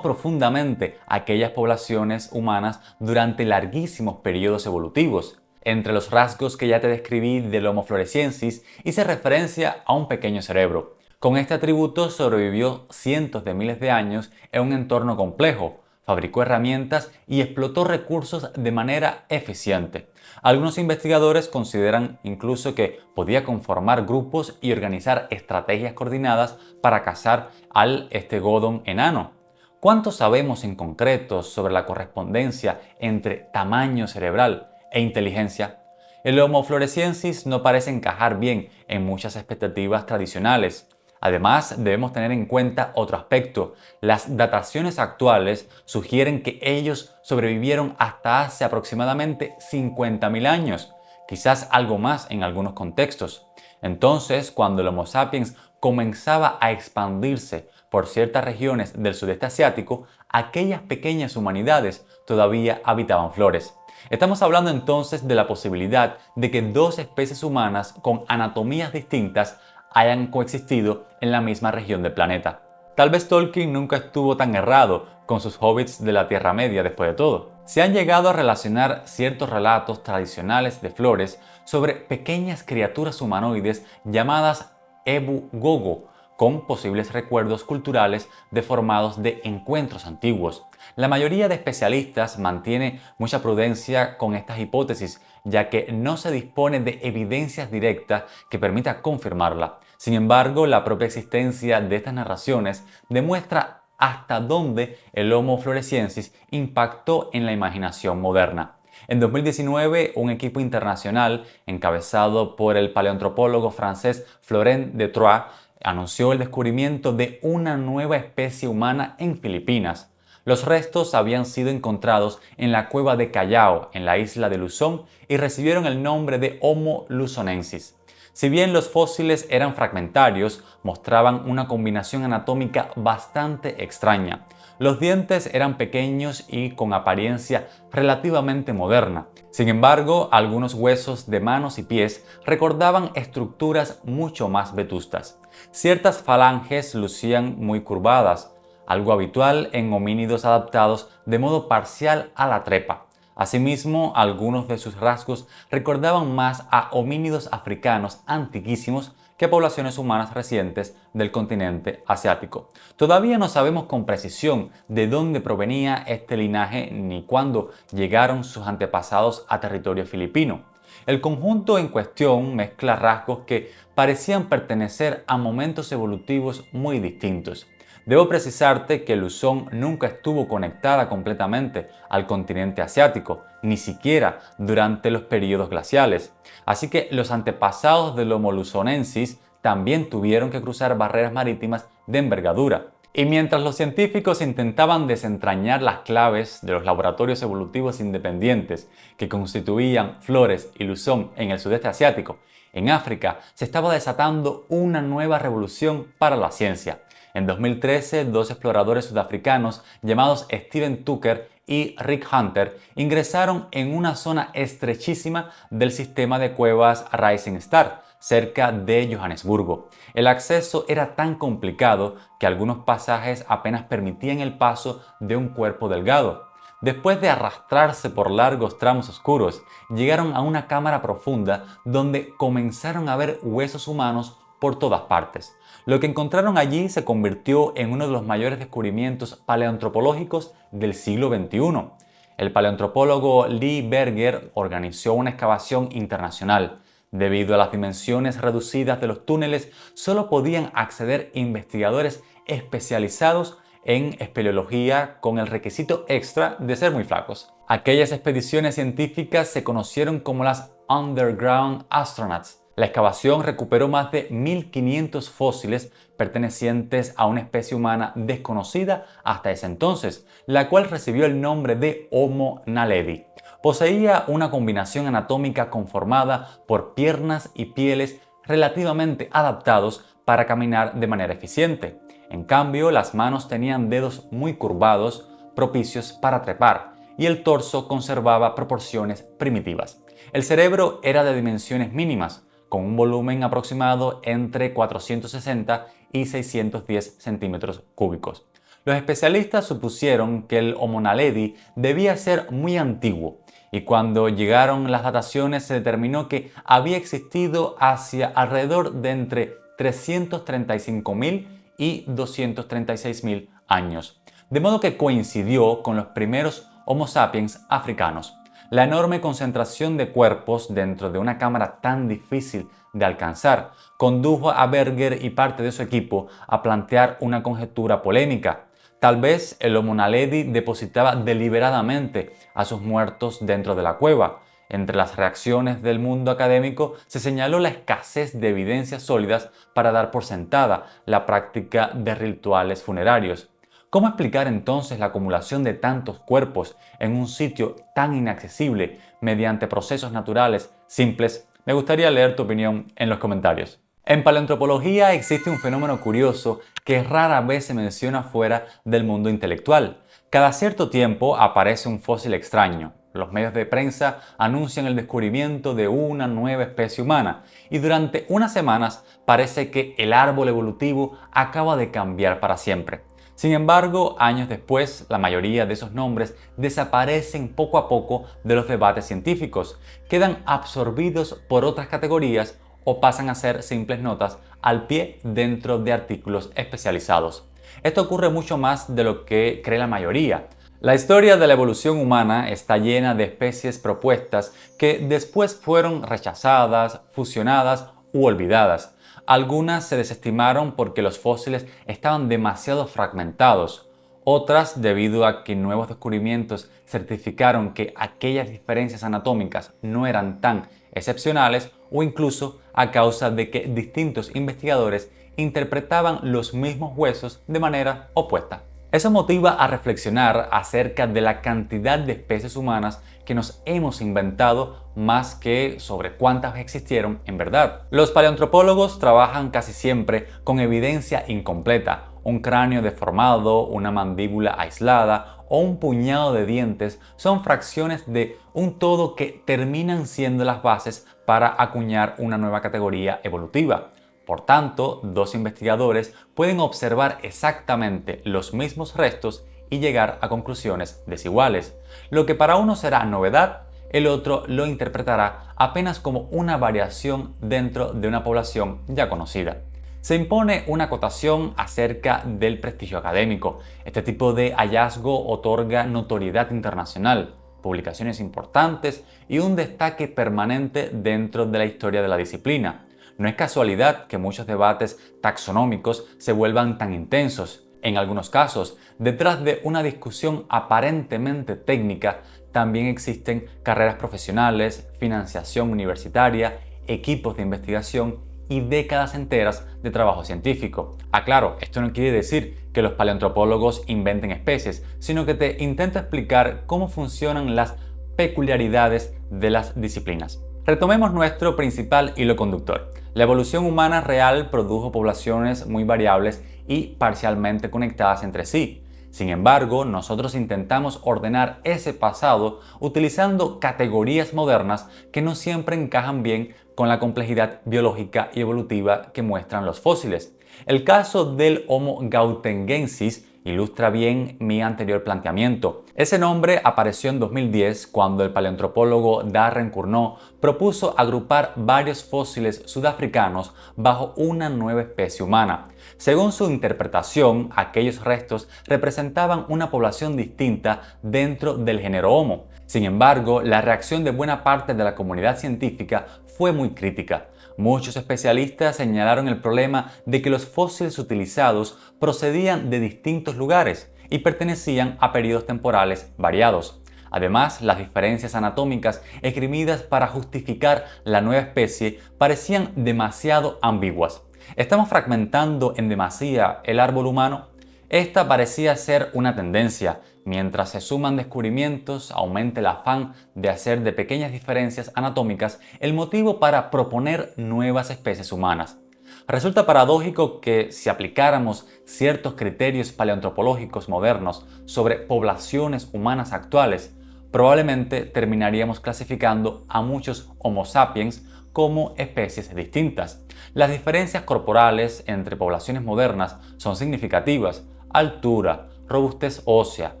profundamente aquellas poblaciones humanas durante larguísimos periodos evolutivos. Entre los rasgos que ya te describí del Homo floresiensis hice referencia a un pequeño cerebro. Con este atributo sobrevivió cientos de miles de años en un entorno complejo, fabricó herramientas y explotó recursos de manera eficiente. Algunos investigadores consideran incluso que podía conformar grupos y organizar estrategias coordinadas para cazar al Stegodon enano. ¿Cuánto sabemos en concreto sobre la correspondencia entre tamaño cerebral e inteligencia? El Homo floresiensis no parece encajar bien en muchas expectativas tradicionales. Además, debemos tener en cuenta otro aspecto. Las dataciones actuales sugieren que ellos sobrevivieron hasta hace aproximadamente 50.000 años, quizás algo más en algunos contextos. Entonces, cuando el Homo sapiens comenzaba a expandirse por ciertas regiones del sudeste asiático, aquellas pequeñas humanidades todavía habitaban Flores. Estamos hablando entonces de la posibilidad de que dos especies humanas con anatomías distintas hayan coexistido en la misma región del planeta. Tal vez Tolkien nunca estuvo tan errado con sus hobbits de la Tierra Media después de todo. Se han llegado a relacionar ciertos relatos tradicionales de Flores sobre pequeñas criaturas humanoides llamadas Ebu Gogo, con posibles recuerdos culturales deformados de encuentros antiguos. La mayoría de especialistas mantiene mucha prudencia con estas hipótesis, ya que no se dispone de evidencias directas que permita confirmarla. Sin embargo, la propia existencia de estas narraciones demuestra hasta dónde el Homo floresiensis impactó en la imaginación moderna. En 2019, un equipo internacional encabezado por el paleoantropólogo francés Florent de Troyes anunció el descubrimiento de una nueva especie humana en Filipinas. Los restos habían sido encontrados en la cueva de Callao, en la isla de Luzón, y recibieron el nombre de Homo luzonensis. Si bien los fósiles eran fragmentarios, mostraban una combinación anatómica bastante extraña. Los dientes eran pequeños y con apariencia relativamente moderna. Sin embargo, algunos huesos de manos y pies recordaban estructuras mucho más vetustas. Ciertas falanges lucían muy curvadas, algo habitual en homínidos adaptados de modo parcial a la trepa. Asimismo, algunos de sus rasgos recordaban más a homínidos africanos antiquísimos que a poblaciones humanas recientes del continente asiático. Todavía no sabemos con precisión de dónde provenía este linaje ni cuándo llegaron sus antepasados a territorio filipino. El conjunto en cuestión mezcla rasgos que parecían pertenecer a momentos evolutivos muy distintos. Debo precisarte que Luzón nunca estuvo conectada completamente al continente asiático, ni siquiera durante los períodos glaciales. Así que los antepasados del Homo luzonensis también tuvieron que cruzar barreras marítimas de envergadura. Y mientras los científicos intentaban desentrañar las claves de los laboratorios evolutivos independientes que constituían Flores y Luzón en el sudeste asiático, En África se estaba desatando una nueva revolución para la ciencia. En 2013, dos exploradores sudafricanos llamados Steven Tucker y Rick Hunter ingresaron en una zona estrechísima del sistema de cuevas Rising Star, cerca de Johannesburgo. El acceso era tan complicado que algunos pasajes apenas permitían el paso de un cuerpo delgado. Después de arrastrarse por largos tramos oscuros, llegaron a una cámara profunda donde comenzaron a ver huesos humanos por todas partes. Lo que encontraron allí se convirtió en uno de los mayores descubrimientos paleoantropológicos del siglo XXI. El paleoantropólogo Lee Berger organizó una excavación internacional. Debido a las dimensiones reducidas de los túneles, solo podían acceder investigadores especializados en espeleología con el requisito extra de ser muy flacos. Aquellas expediciones científicas se conocieron como las Underground Astronauts. La excavación recuperó más de 1500 fósiles pertenecientes a una especie humana desconocida hasta ese entonces, la cual recibió el nombre de Homo naledi. Poseía una combinación anatómica conformada por piernas y pieles relativamente adaptados para caminar de manera eficiente. En cambio, las manos tenían dedos muy curvados, propicios para trepar, y el torso conservaba proporciones primitivas. El cerebro era de dimensiones mínimas, con un volumen aproximado entre 460 y 610 centímetros cúbicos. Los especialistas supusieron que el Homo naledi debía ser muy antiguo, y cuando llegaron las dataciones se determinó que había existido hacia alrededor de entre 335.000 y 236.000 años, de modo que coincidió con los primeros Homo sapiens africanos. La enorme concentración de cuerpos dentro de una cámara tan difícil de alcanzar condujo a Berger y parte de su equipo a plantear una conjetura polémica. Tal vez el Homo naledi depositaba deliberadamente a sus muertos dentro de la cueva. Entre las reacciones del mundo académico se señaló la escasez de evidencias sólidas para dar por sentada la práctica de rituales funerarios. ¿Cómo explicar entonces la acumulación de tantos cuerpos en un sitio tan inaccesible mediante procesos naturales simples? Me gustaría leer tu opinión en los comentarios. En paleoantropología existe un fenómeno curioso que rara vez se menciona fuera del mundo intelectual. Cada cierto tiempo aparece un fósil extraño. Los medios de prensa anuncian el descubrimiento de una nueva especie humana y durante unas semanas parece que el árbol evolutivo acaba de cambiar para siempre. Sin embargo, años después, la mayoría de esos nombres desaparecen poco a poco de los debates científicos, quedan absorbidos por otras categorías o pasan a ser simples notas al pie dentro de artículos especializados. Esto ocurre mucho más de lo que cree la mayoría. La historia de la evolución humana está llena de especies propuestas que después fueron rechazadas, fusionadas u olvidadas. Algunas se desestimaron porque los fósiles estaban demasiado fragmentados. Otras, debido a que nuevos descubrimientos certificaron que aquellas diferencias anatómicas no eran tan excepcionales, o incluso a causa de que distintos investigadores interpretaban los mismos huesos de manera opuesta. Eso motiva a reflexionar acerca de la cantidad de especies humanas que nos hemos inventado más que sobre cuántas existieron en verdad. Los paleoantropólogos trabajan casi siempre con evidencia incompleta. Un cráneo deformado, una mandíbula aislada o un puñado de dientes son fracciones de un todo que terminan siendo las bases para acuñar una nueva categoría evolutiva. Por tanto, dos investigadores pueden observar exactamente los mismos restos y llegar a conclusiones desiguales. Lo que para uno será novedad, el otro lo interpretará apenas como una variación dentro de una población ya conocida. Se impone una acotación acerca del prestigio académico. Este tipo de hallazgo otorga notoriedad internacional, publicaciones importantes y un destaque permanente dentro de la historia de la disciplina. No es casualidad que muchos debates taxonómicos se vuelvan tan intensos. En algunos casos, detrás de una discusión aparentemente técnica, también existen carreras profesionales, financiación universitaria, equipos de investigación y décadas enteras de trabajo científico. Claro, esto no quiere decir que los paleoantropólogos inventen especies, sino que te intento explicar cómo funcionan las peculiaridades de las disciplinas. Retomemos nuestro principal hilo conductor. La evolución humana real produjo poblaciones muy variables y parcialmente conectadas entre sí. Sin embargo, nosotros intentamos ordenar ese pasado utilizando categorías modernas que no siempre encajan bien con la complejidad biológica y evolutiva que muestran los fósiles. El caso del Homo gautengensis ilustra bien mi anterior planteamiento. Ese nombre apareció en 2010 cuando el paleoantropólogo Darren Curnow propuso agrupar varios fósiles sudafricanos bajo una nueva especie humana. Según su interpretación, aquellos restos representaban una población distinta dentro del género Homo. Sin embargo, la reacción de buena parte de la comunidad científica fue muy crítica. Muchos especialistas señalaron el problema de que los fósiles utilizados procedían de distintos lugares y pertenecían a periodos temporales variados. Además, las diferencias anatómicas esgrimidas para justificar la nueva especie parecían demasiado ambiguas. ¿Estamos fragmentando en demasía el árbol humano? Esta parecía ser una tendencia. Mientras se suman descubrimientos, aumenta el afán de hacer de pequeñas diferencias anatómicas el motivo para proponer nuevas especies humanas. Resulta paradójico que si aplicáramos ciertos criterios paleoantropológicos modernos sobre poblaciones humanas actuales, probablemente terminaríamos clasificando a muchos Homo sapiens como especies distintas. Las diferencias corporales entre poblaciones modernas son significativas. Altura, robustez ósea,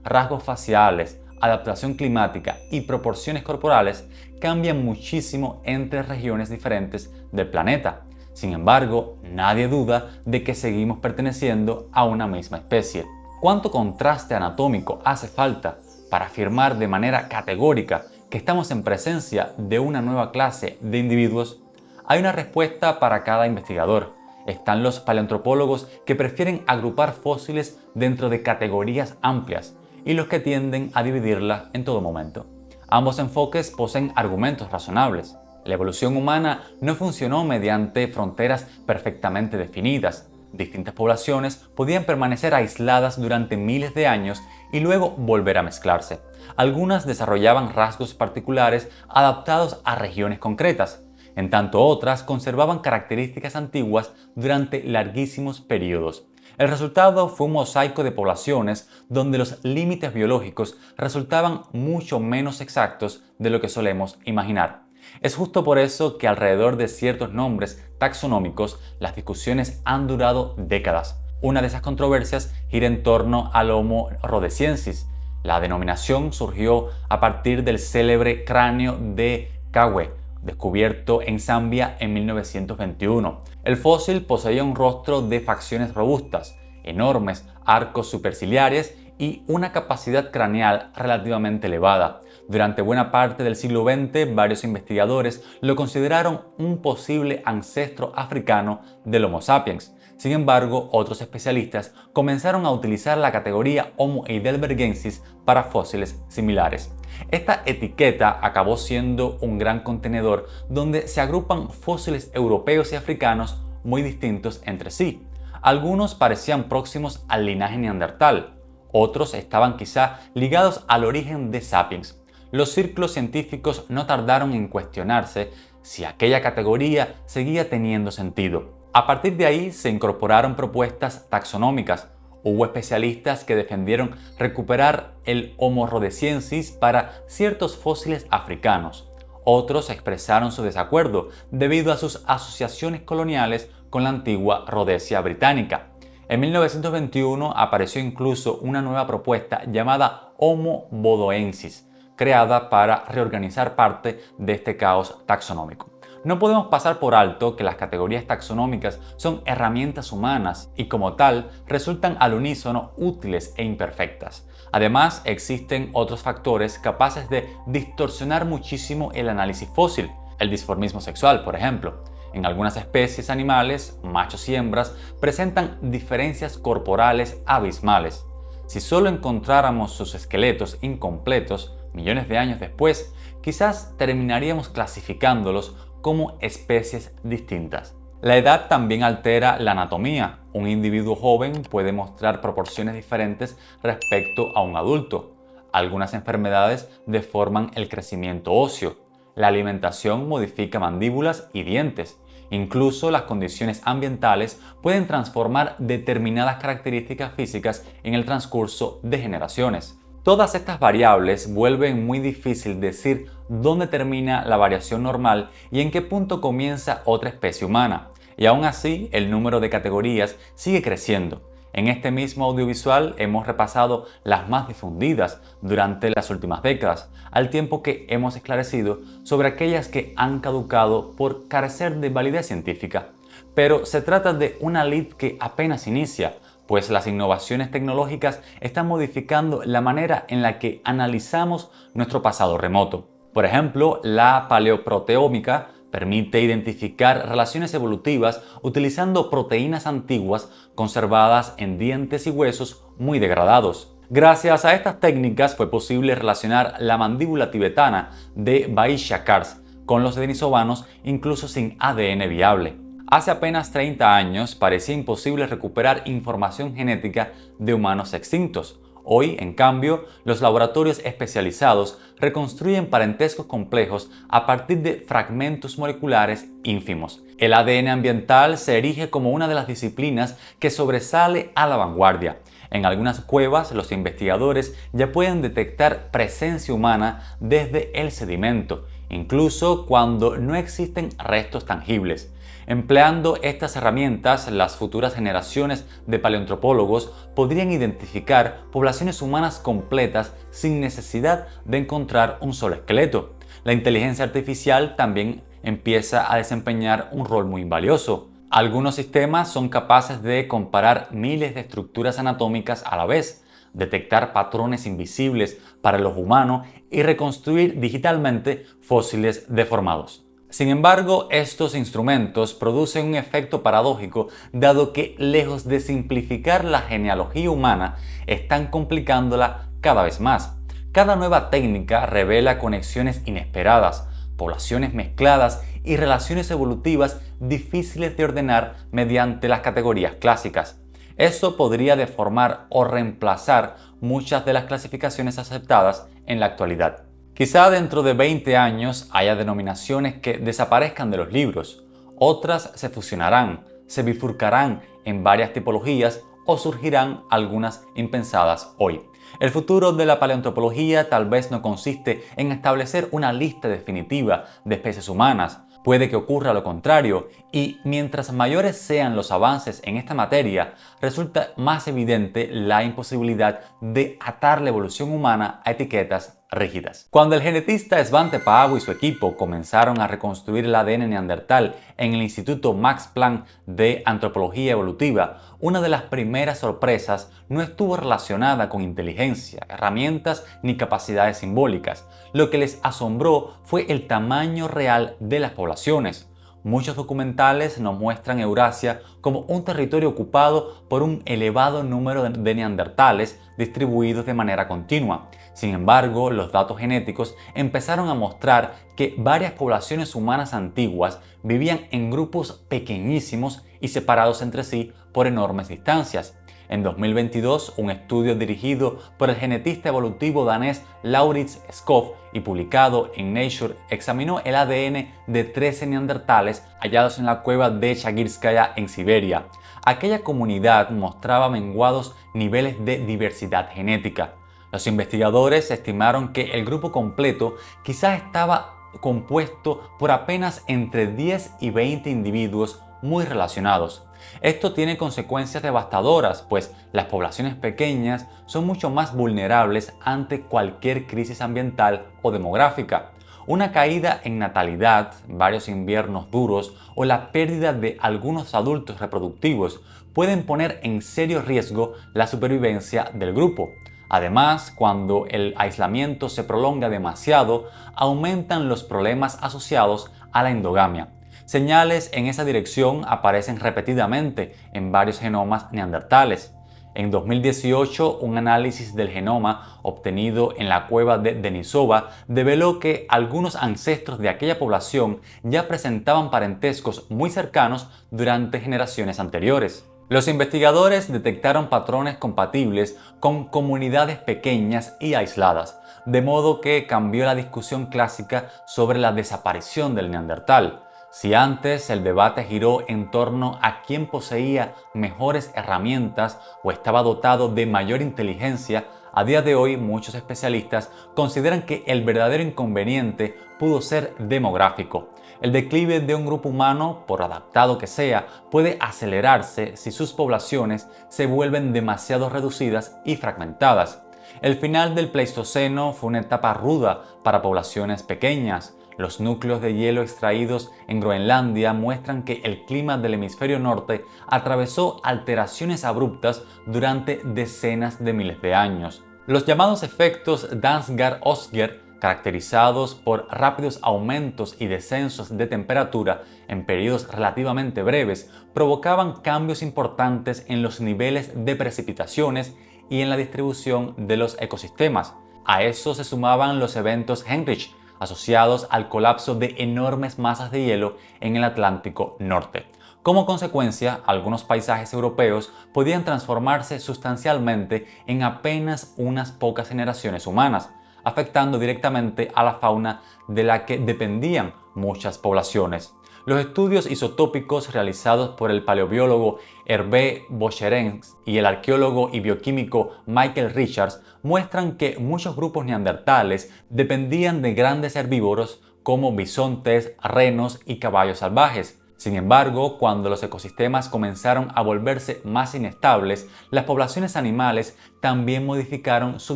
rasgos faciales, adaptación climática y proporciones corporales cambian muchísimo entre regiones diferentes del planeta. Sin embargo, nadie duda de que seguimos perteneciendo a una misma especie. ¿Cuánto contraste anatómico hace falta para afirmar de manera categórica que estamos en presencia de una nueva clase de individuos? Hay una respuesta para cada investigador. Están los paleoantropólogos que prefieren agrupar fósiles dentro de categorías amplias y los que tienden a dividirlas en todo momento. Ambos enfoques poseen argumentos razonables. La evolución humana no funcionó mediante fronteras perfectamente definidas. Distintas poblaciones podían permanecer aisladas durante miles de años y luego volver a mezclarse. Algunas desarrollaban rasgos particulares adaptados a regiones concretas, en tanto otras conservaban características antiguas durante larguísimos periodos. El resultado fue un mosaico de poblaciones donde los límites biológicos resultaban mucho menos exactos de lo que solemos imaginar. Es justo por eso que alrededor de ciertos nombres taxonómicos las discusiones han durado décadas. Una de esas controversias gira en torno al Homo rhodesiensis. La denominación surgió a partir del célebre cráneo de Kawe, descubierto en Zambia en 1921. El fósil poseía un rostro de facciones robustas, enormes arcos superciliares y una capacidad craneal relativamente elevada. Durante buena parte del siglo XX, varios investigadores lo consideraron un posible ancestro africano del Homo sapiens. Sin embargo, otros especialistas comenzaron a utilizar la categoría Homo heidelbergensis para fósiles similares. Esta etiqueta acabó siendo un gran contenedor donde se agrupan fósiles europeos y africanos muy distintos entre sí. Algunos parecían próximos al linaje neandertal, otros estaban quizá ligados al origen de Sapiens. Los círculos científicos no tardaron en cuestionarse si aquella categoría seguía teniendo sentido. A partir de ahí se incorporaron propuestas taxonómicas. Hubo especialistas que defendieron recuperar el Homo rhodesiensis para ciertos fósiles africanos. Otros expresaron su desacuerdo debido a sus asociaciones coloniales con la antigua Rhodesia británica. En 1921 apareció incluso una nueva propuesta llamada Homo bodoensis, creada para reorganizar parte de este caos taxonómico. No podemos pasar por alto que las categorías taxonómicas son herramientas humanas y como tal resultan al unísono útiles e imperfectas. Además, existen otros factores capaces de distorsionar muchísimo el análisis fósil, el dimorfismo sexual, por ejemplo. En algunas especies animales, machos y hembras presentan diferencias corporales abismales. Si solo encontráramos sus esqueletos incompletos, millones de años después, quizás terminaríamos clasificándolos como especies distintas. La edad también altera la anatomía. Un individuo joven puede mostrar proporciones diferentes respecto a un adulto. Algunas enfermedades deforman el crecimiento óseo. la alimentación modifica mandíbulas y dientes. Incluso las condiciones ambientales pueden transformar determinadas características físicas en el transcurso de generaciones. Todas estas variables vuelven muy difícil decir dónde termina la variación normal y en qué punto comienza otra especie humana. Y aún así, el número de categorías sigue creciendo. En este mismo audiovisual hemos repasado las más difundidas durante las últimas décadas, al tiempo que hemos esclarecido sobre aquellas que han caducado por carecer de validez científica. Pero se trata de una lid que apenas inicia, pues las innovaciones tecnológicas están modificando la manera en la que analizamos nuestro pasado remoto. Por ejemplo, la paleoproteómica permite identificar relaciones evolutivas utilizando proteínas antiguas conservadas en dientes y huesos muy degradados. Gracias a estas técnicas fue posible relacionar la mandíbula tibetana de Baishakars con los denisovanos incluso sin ADN viable. Hace apenas 30 años parecía imposible recuperar información genética de humanos extintos. Hoy, en cambio, los laboratorios especializados reconstruyen parentescos complejos a partir de fragmentos moleculares ínfimos. El ADN ambiental se erige como una de las disciplinas que sobresale a la vanguardia. En algunas cuevas, los investigadores ya pueden detectar presencia humana desde el sedimento, incluso cuando no existen restos tangibles. Empleando estas herramientas, las futuras generaciones de paleoantropólogos podrían identificar poblaciones humanas completas sin necesidad de encontrar un solo esqueleto. La inteligencia artificial también empieza a desempeñar un rol muy valioso. Algunos sistemas son capaces de comparar miles de estructuras anatómicas a la vez, detectar patrones invisibles para el ojo humano y reconstruir digitalmente fósiles deformados. Sin embargo, estos instrumentos producen un efecto paradójico, dado que, lejos de simplificar la genealogía humana, están complicándola cada vez más. Cada nueva técnica revela conexiones inesperadas, poblaciones mezcladas y relaciones evolutivas difíciles de ordenar mediante las categorías clásicas. Eso podría deformar o reemplazar muchas de las clasificaciones aceptadas en la actualidad. Quizá dentro de 20 años haya denominaciones que desaparezcan de los libros, otras se fusionarán, se bifurcarán en varias tipologías o surgirán algunas impensadas hoy. El futuro de la paleoantropología tal vez no consiste en establecer una lista definitiva de especies humanas. Puede que ocurra lo contrario, y mientras mayores sean los avances en esta materia, resulta más evidente la imposibilidad de atar la evolución humana a etiquetas rígidas. Cuando el genetista Svante Pääbo y su equipo comenzaron a reconstruir el ADN neandertal en el Instituto Max Planck de Antropología Evolutiva, una de las primeras sorpresas no estuvo relacionada con inteligencia, herramientas ni capacidades simbólicas. Lo que les asombró fue el tamaño real de las poblaciones. Muchos documentales nos muestran Eurasia como un territorio ocupado por un elevado número de neandertales distribuidos de manera continua. Sin embargo, los datos genéticos empezaron a mostrar que varias poblaciones humanas antiguas vivían en grupos pequeñísimos y separados entre sí por enormes distancias. En 2022, un estudio dirigido por el genetista evolutivo danés Laurits Skov y publicado en Nature examinó el ADN de 13 neandertales hallados en la cueva de Chagirskaya en Siberia. Aquella comunidad mostraba menguados niveles de diversidad genética. Los investigadores estimaron que el grupo completo quizás estaba compuesto por apenas entre 10 y 20 individuos muy relacionados. Esto tiene consecuencias devastadoras, pues las poblaciones pequeñas son mucho más vulnerables ante cualquier crisis ambiental o demográfica. Una caída en natalidad, varios inviernos duros o la pérdida de algunos adultos reproductivos pueden poner en serio riesgo la supervivencia del grupo. Además, cuando el aislamiento se prolonga demasiado, aumentan los problemas asociados a la endogamia. Señales en esa dirección aparecen repetidamente en varios genomas neandertales. En 2018, un análisis del genoma obtenido en la cueva de Denisova develó que algunos ancestros de aquella población ya presentaban parentescos muy cercanos durante generaciones anteriores. Los investigadores detectaron patrones compatibles con comunidades pequeñas y aisladas, de modo que cambió la discusión clásica sobre la desaparición del Neandertal. Si antes el debate giró en torno a quién poseía mejores herramientas o estaba dotado de mayor inteligencia, a día de hoy muchos especialistas consideran que el verdadero inconveniente pudo ser demográfico. El declive de un grupo humano, por adaptado que sea, puede acelerarse si sus poblaciones se vuelven demasiado reducidas y fragmentadas. El final del Pleistoceno fue una etapa ruda para poblaciones pequeñas. Los núcleos de hielo extraídos en Groenlandia muestran que el clima del hemisferio norte atravesó alteraciones abruptas durante decenas de miles de años. Los llamados efectos Dansgaard-Ogier, caracterizados por rápidos aumentos y descensos de temperatura en periodos relativamente breves, provocaban cambios importantes en los niveles de precipitaciones y en la distribución de los ecosistemas. A eso se sumaban los eventos Heinrich, asociados al colapso de enormes masas de hielo en el Atlántico Norte. Como consecuencia, algunos paisajes europeos podían transformarse sustancialmente en apenas unas pocas generaciones humanas, afectando directamente a la fauna de la que dependían muchas poblaciones. Los estudios isotópicos realizados por el paleobiólogo Hervé Bocherens y el arqueólogo y bioquímico Michael Richards muestran que muchos grupos neandertales dependían de grandes herbívoros como bisontes, renos y caballos salvajes. Sin embargo, cuando los ecosistemas comenzaron a volverse más inestables, las poblaciones animales también modificaron su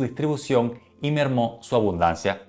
distribución y mermó su abundancia.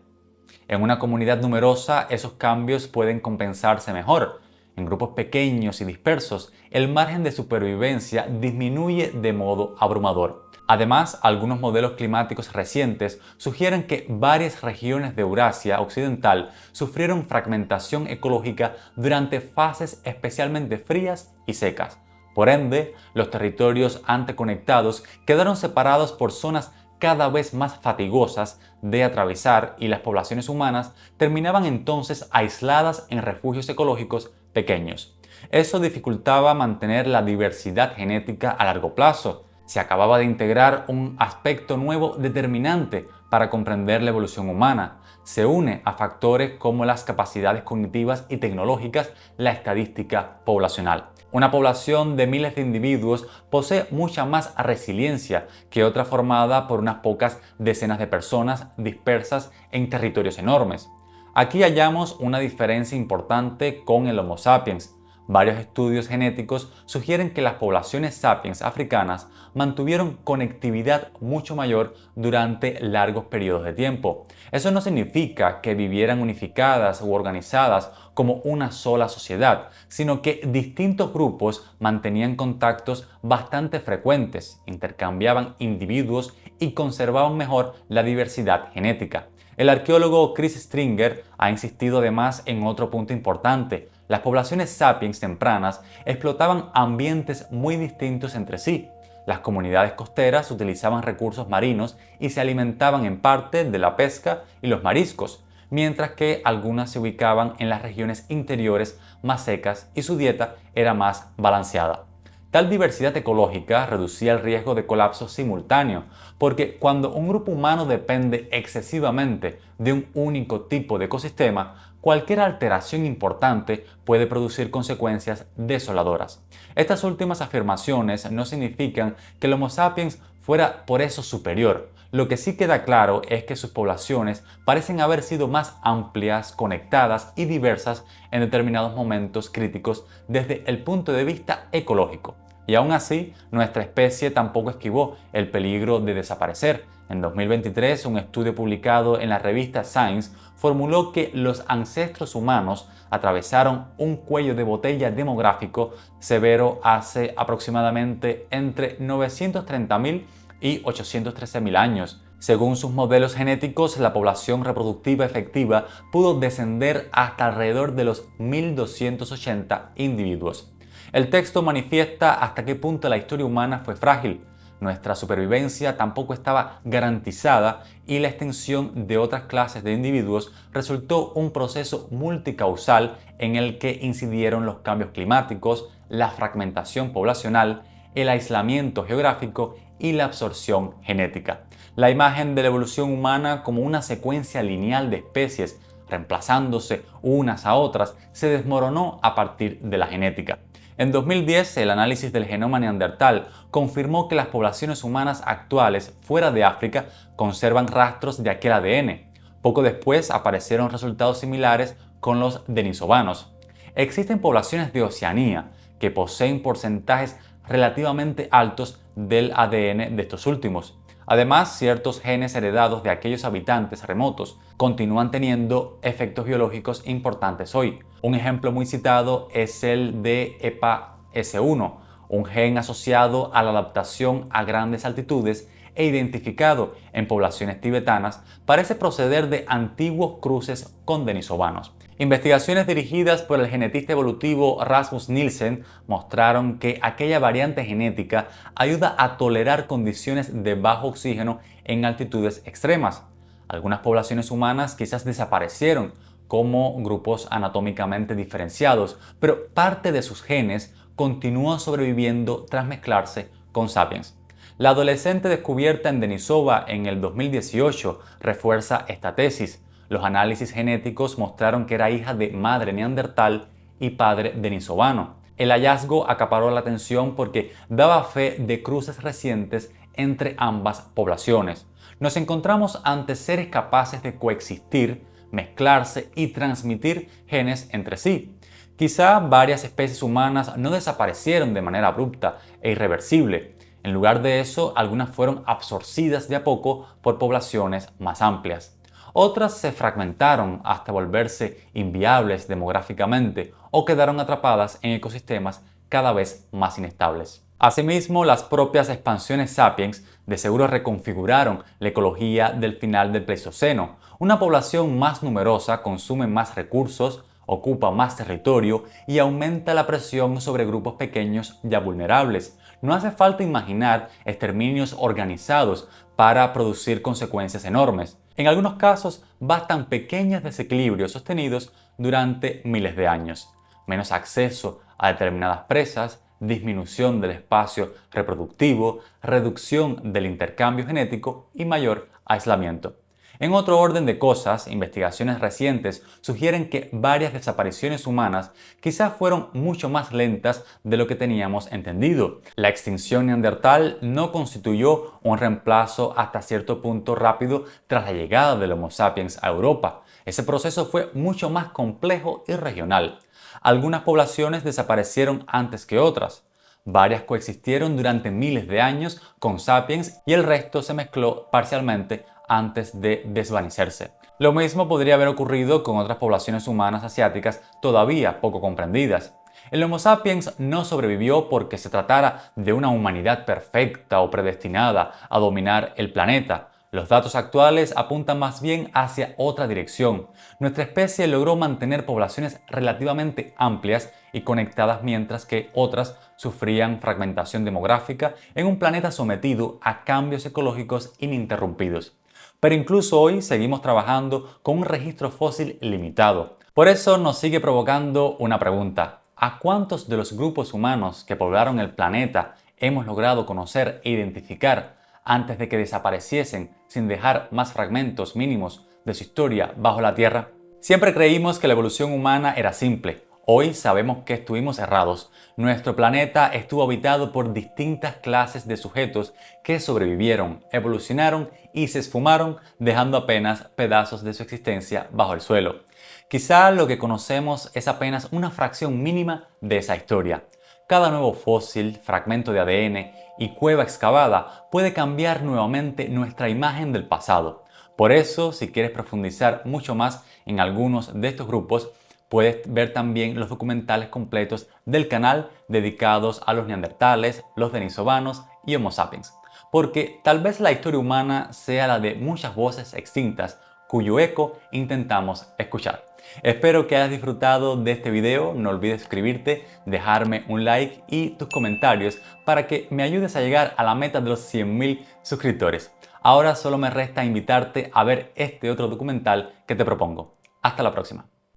En una comunidad numerosa, esos cambios pueden compensarse mejor. En grupos pequeños y dispersos, el margen de supervivencia disminuye de modo abrumador. Además, algunos modelos climáticos recientes sugieren que varias regiones de Eurasia Occidental sufrieron fragmentación ecológica durante fases especialmente frías y secas. Por ende, los territorios anteconectados quedaron separados por zonas cada vez más fatigosas de atravesar y las poblaciones humanas terminaban entonces aisladas en refugios ecológicos pequeños. Eso dificultaba mantener la diversidad genética a largo plazo. Se acababa de integrar un aspecto nuevo determinante para comprender la evolución humana. Se une a factores como las capacidades cognitivas y tecnológicas, la estadística poblacional. Una población de miles de individuos posee mucha más resiliencia que otra formada por unas pocas decenas de personas dispersas en territorios enormes. Aquí hallamos una diferencia importante con el Homo sapiens. Varios estudios genéticos sugieren que las poblaciones sapiens africanas mantuvieron conectividad mucho mayor durante largos periodos de tiempo. Eso no significa que vivieran unificadas u organizadas como una sola sociedad, sino que distintos grupos mantenían contactos bastante frecuentes, intercambiaban individuos y conservaban mejor la diversidad genética. El arqueólogo Chris Stringer ha insistido además en otro punto importante. Las poblaciones sapiens tempranas explotaban ambientes muy distintos entre sí. Las comunidades costeras utilizaban recursos marinos y se alimentaban en parte de la pesca y los mariscos, mientras que algunas se ubicaban en las regiones interiores más secas y su dieta era más balanceada. Tal diversidad ecológica reducía el riesgo de colapso simultáneo, porque cuando un grupo humano depende excesivamente de un único tipo de ecosistema, cualquier alteración importante puede producir consecuencias desoladoras. Estas últimas afirmaciones no significan que el Homo sapiens fuera por eso superior. Lo que sí queda claro es que sus poblaciones parecen haber sido más amplias, conectadas y diversas en determinados momentos críticos desde el punto de vista ecológico. Y aún así, nuestra especie tampoco esquivó el peligro de desaparecer. En 2023, un estudio publicado en la revista Science formuló que los ancestros humanos atravesaron un cuello de botella demográfico severo hace aproximadamente entre 930.000 y 813.000 años. Según sus modelos genéticos, la población reproductiva efectiva pudo descender hasta alrededor de los 1.280 individuos. El texto manifiesta hasta qué punto la historia humana fue frágil. Nuestra supervivencia tampoco estaba garantizada y la extensión de otras clases de individuos resultó un proceso multicausal en el que incidieron los cambios climáticos, la fragmentación poblacional, el aislamiento geográfico y la absorción genética. La imagen de la evolución humana como una secuencia lineal de especies reemplazándose unas a otras se desmoronó a partir de la genética. En 2010, el análisis del genoma neandertal confirmó que las poblaciones humanas actuales fuera de África conservan rastros de aquel ADN. Poco después aparecieron resultados similares con los denisovanos. Existen poblaciones de Oceanía que poseen porcentajes relativamente altos del ADN de estos últimos. Además, ciertos genes heredados de aquellos habitantes remotos continúan teniendo efectos biológicos importantes hoy. Un ejemplo muy citado es el de EPA-S1, un gen asociado a la adaptación a grandes altitudes e identificado en poblaciones tibetanas, parece proceder de antiguos cruces con denisovanos. Investigaciones dirigidas por el genetista evolutivo Rasmus Nielsen mostraron que aquella variante genética ayuda a tolerar condiciones de bajo oxígeno en altitudes extremas. Algunas poblaciones humanas quizás desaparecieron como grupos anatómicamente diferenciados, pero parte de sus genes continúa sobreviviendo tras mezclarse con sapiens. La adolescente descubierta en Denisova en el 2018 refuerza esta tesis. Los análisis genéticos mostraron que era hija de madre neandertal y padre denisovano. El hallazgo acaparó la atención porque daba fe de cruces recientes entre ambas poblaciones. Nos encontramos ante seres capaces de coexistir, mezclarse y transmitir genes entre sí. Quizá varias especies humanas no desaparecieron de manera abrupta e irreversible. En lugar de eso, algunas fueron absorcidas de a poco por poblaciones más amplias. Otras se fragmentaron hasta volverse inviables demográficamente o quedaron atrapadas en ecosistemas cada vez más inestables. Asimismo, las propias expansiones sapiens de seguro reconfiguraron la ecología del final del Pleistoceno. Una población más numerosa consume más recursos, ocupa más territorio y aumenta la presión sobre grupos pequeños ya vulnerables. No hace falta imaginar exterminios organizados para producir consecuencias enormes. En algunos casos, bastan pequeños desequilibrios sostenidos durante miles de años. Menos acceso a determinadas presas, disminución del espacio reproductivo, reducción del intercambio genético y mayor aislamiento. En otro orden de cosas, investigaciones recientes sugieren que varias desapariciones humanas quizás fueron mucho más lentas de lo que teníamos entendido. La extinción neandertal no constituyó un reemplazo hasta cierto punto rápido tras la llegada del Homo sapiens a Europa. Ese proceso fue mucho más complejo y regional. Algunas poblaciones desaparecieron antes que otras. Varias coexistieron durante miles de años con sapiens y el resto se mezcló parcialmente antes de desvanecerse. Lo mismo podría haber ocurrido con otras poblaciones humanas asiáticas todavía poco comprendidas. El Homo sapiens no sobrevivió porque se tratara de una humanidad perfecta o predestinada a dominar el planeta. Los datos actuales apuntan más bien hacia otra dirección. Nuestra especie logró mantener poblaciones relativamente amplias y conectadas mientras que otras sufrían fragmentación demográfica en un planeta sometido a cambios ecológicos ininterrumpidos. Pero incluso hoy seguimos trabajando con un registro fósil limitado. Por eso nos sigue provocando una pregunta. ¿A cuántos de los grupos humanos que poblaron el planeta hemos logrado conocer e identificar antes de que desapareciesen sin dejar más fragmentos mínimos de su historia bajo la Tierra? Siempre creímos que la evolución humana era simple. Hoy sabemos que estuvimos errados. Nuestro planeta estuvo habitado por distintas clases de sujetos que sobrevivieron, evolucionaron y se esfumaron, dejando apenas pedazos de su existencia bajo el suelo. Quizá lo que conocemos es apenas una fracción mínima de esa historia. Cada nuevo fósil, fragmento de ADN y cueva excavada puede cambiar nuevamente nuestra imagen del pasado. Por eso, si quieres profundizar mucho más en algunos de estos grupos, puedes ver también los documentales completos del canal dedicados a los neandertales, los denisovanos y Homo sapiens. Porque tal vez la historia humana sea la de muchas voces extintas cuyo eco intentamos escuchar. Espero que hayas disfrutado de este video, no olvides suscribirte, dejarme un like y tus comentarios para que me ayudes a llegar a la meta de los 100.000 suscriptores. Ahora solo me resta invitarte a ver este otro documental que te propongo. Hasta la próxima.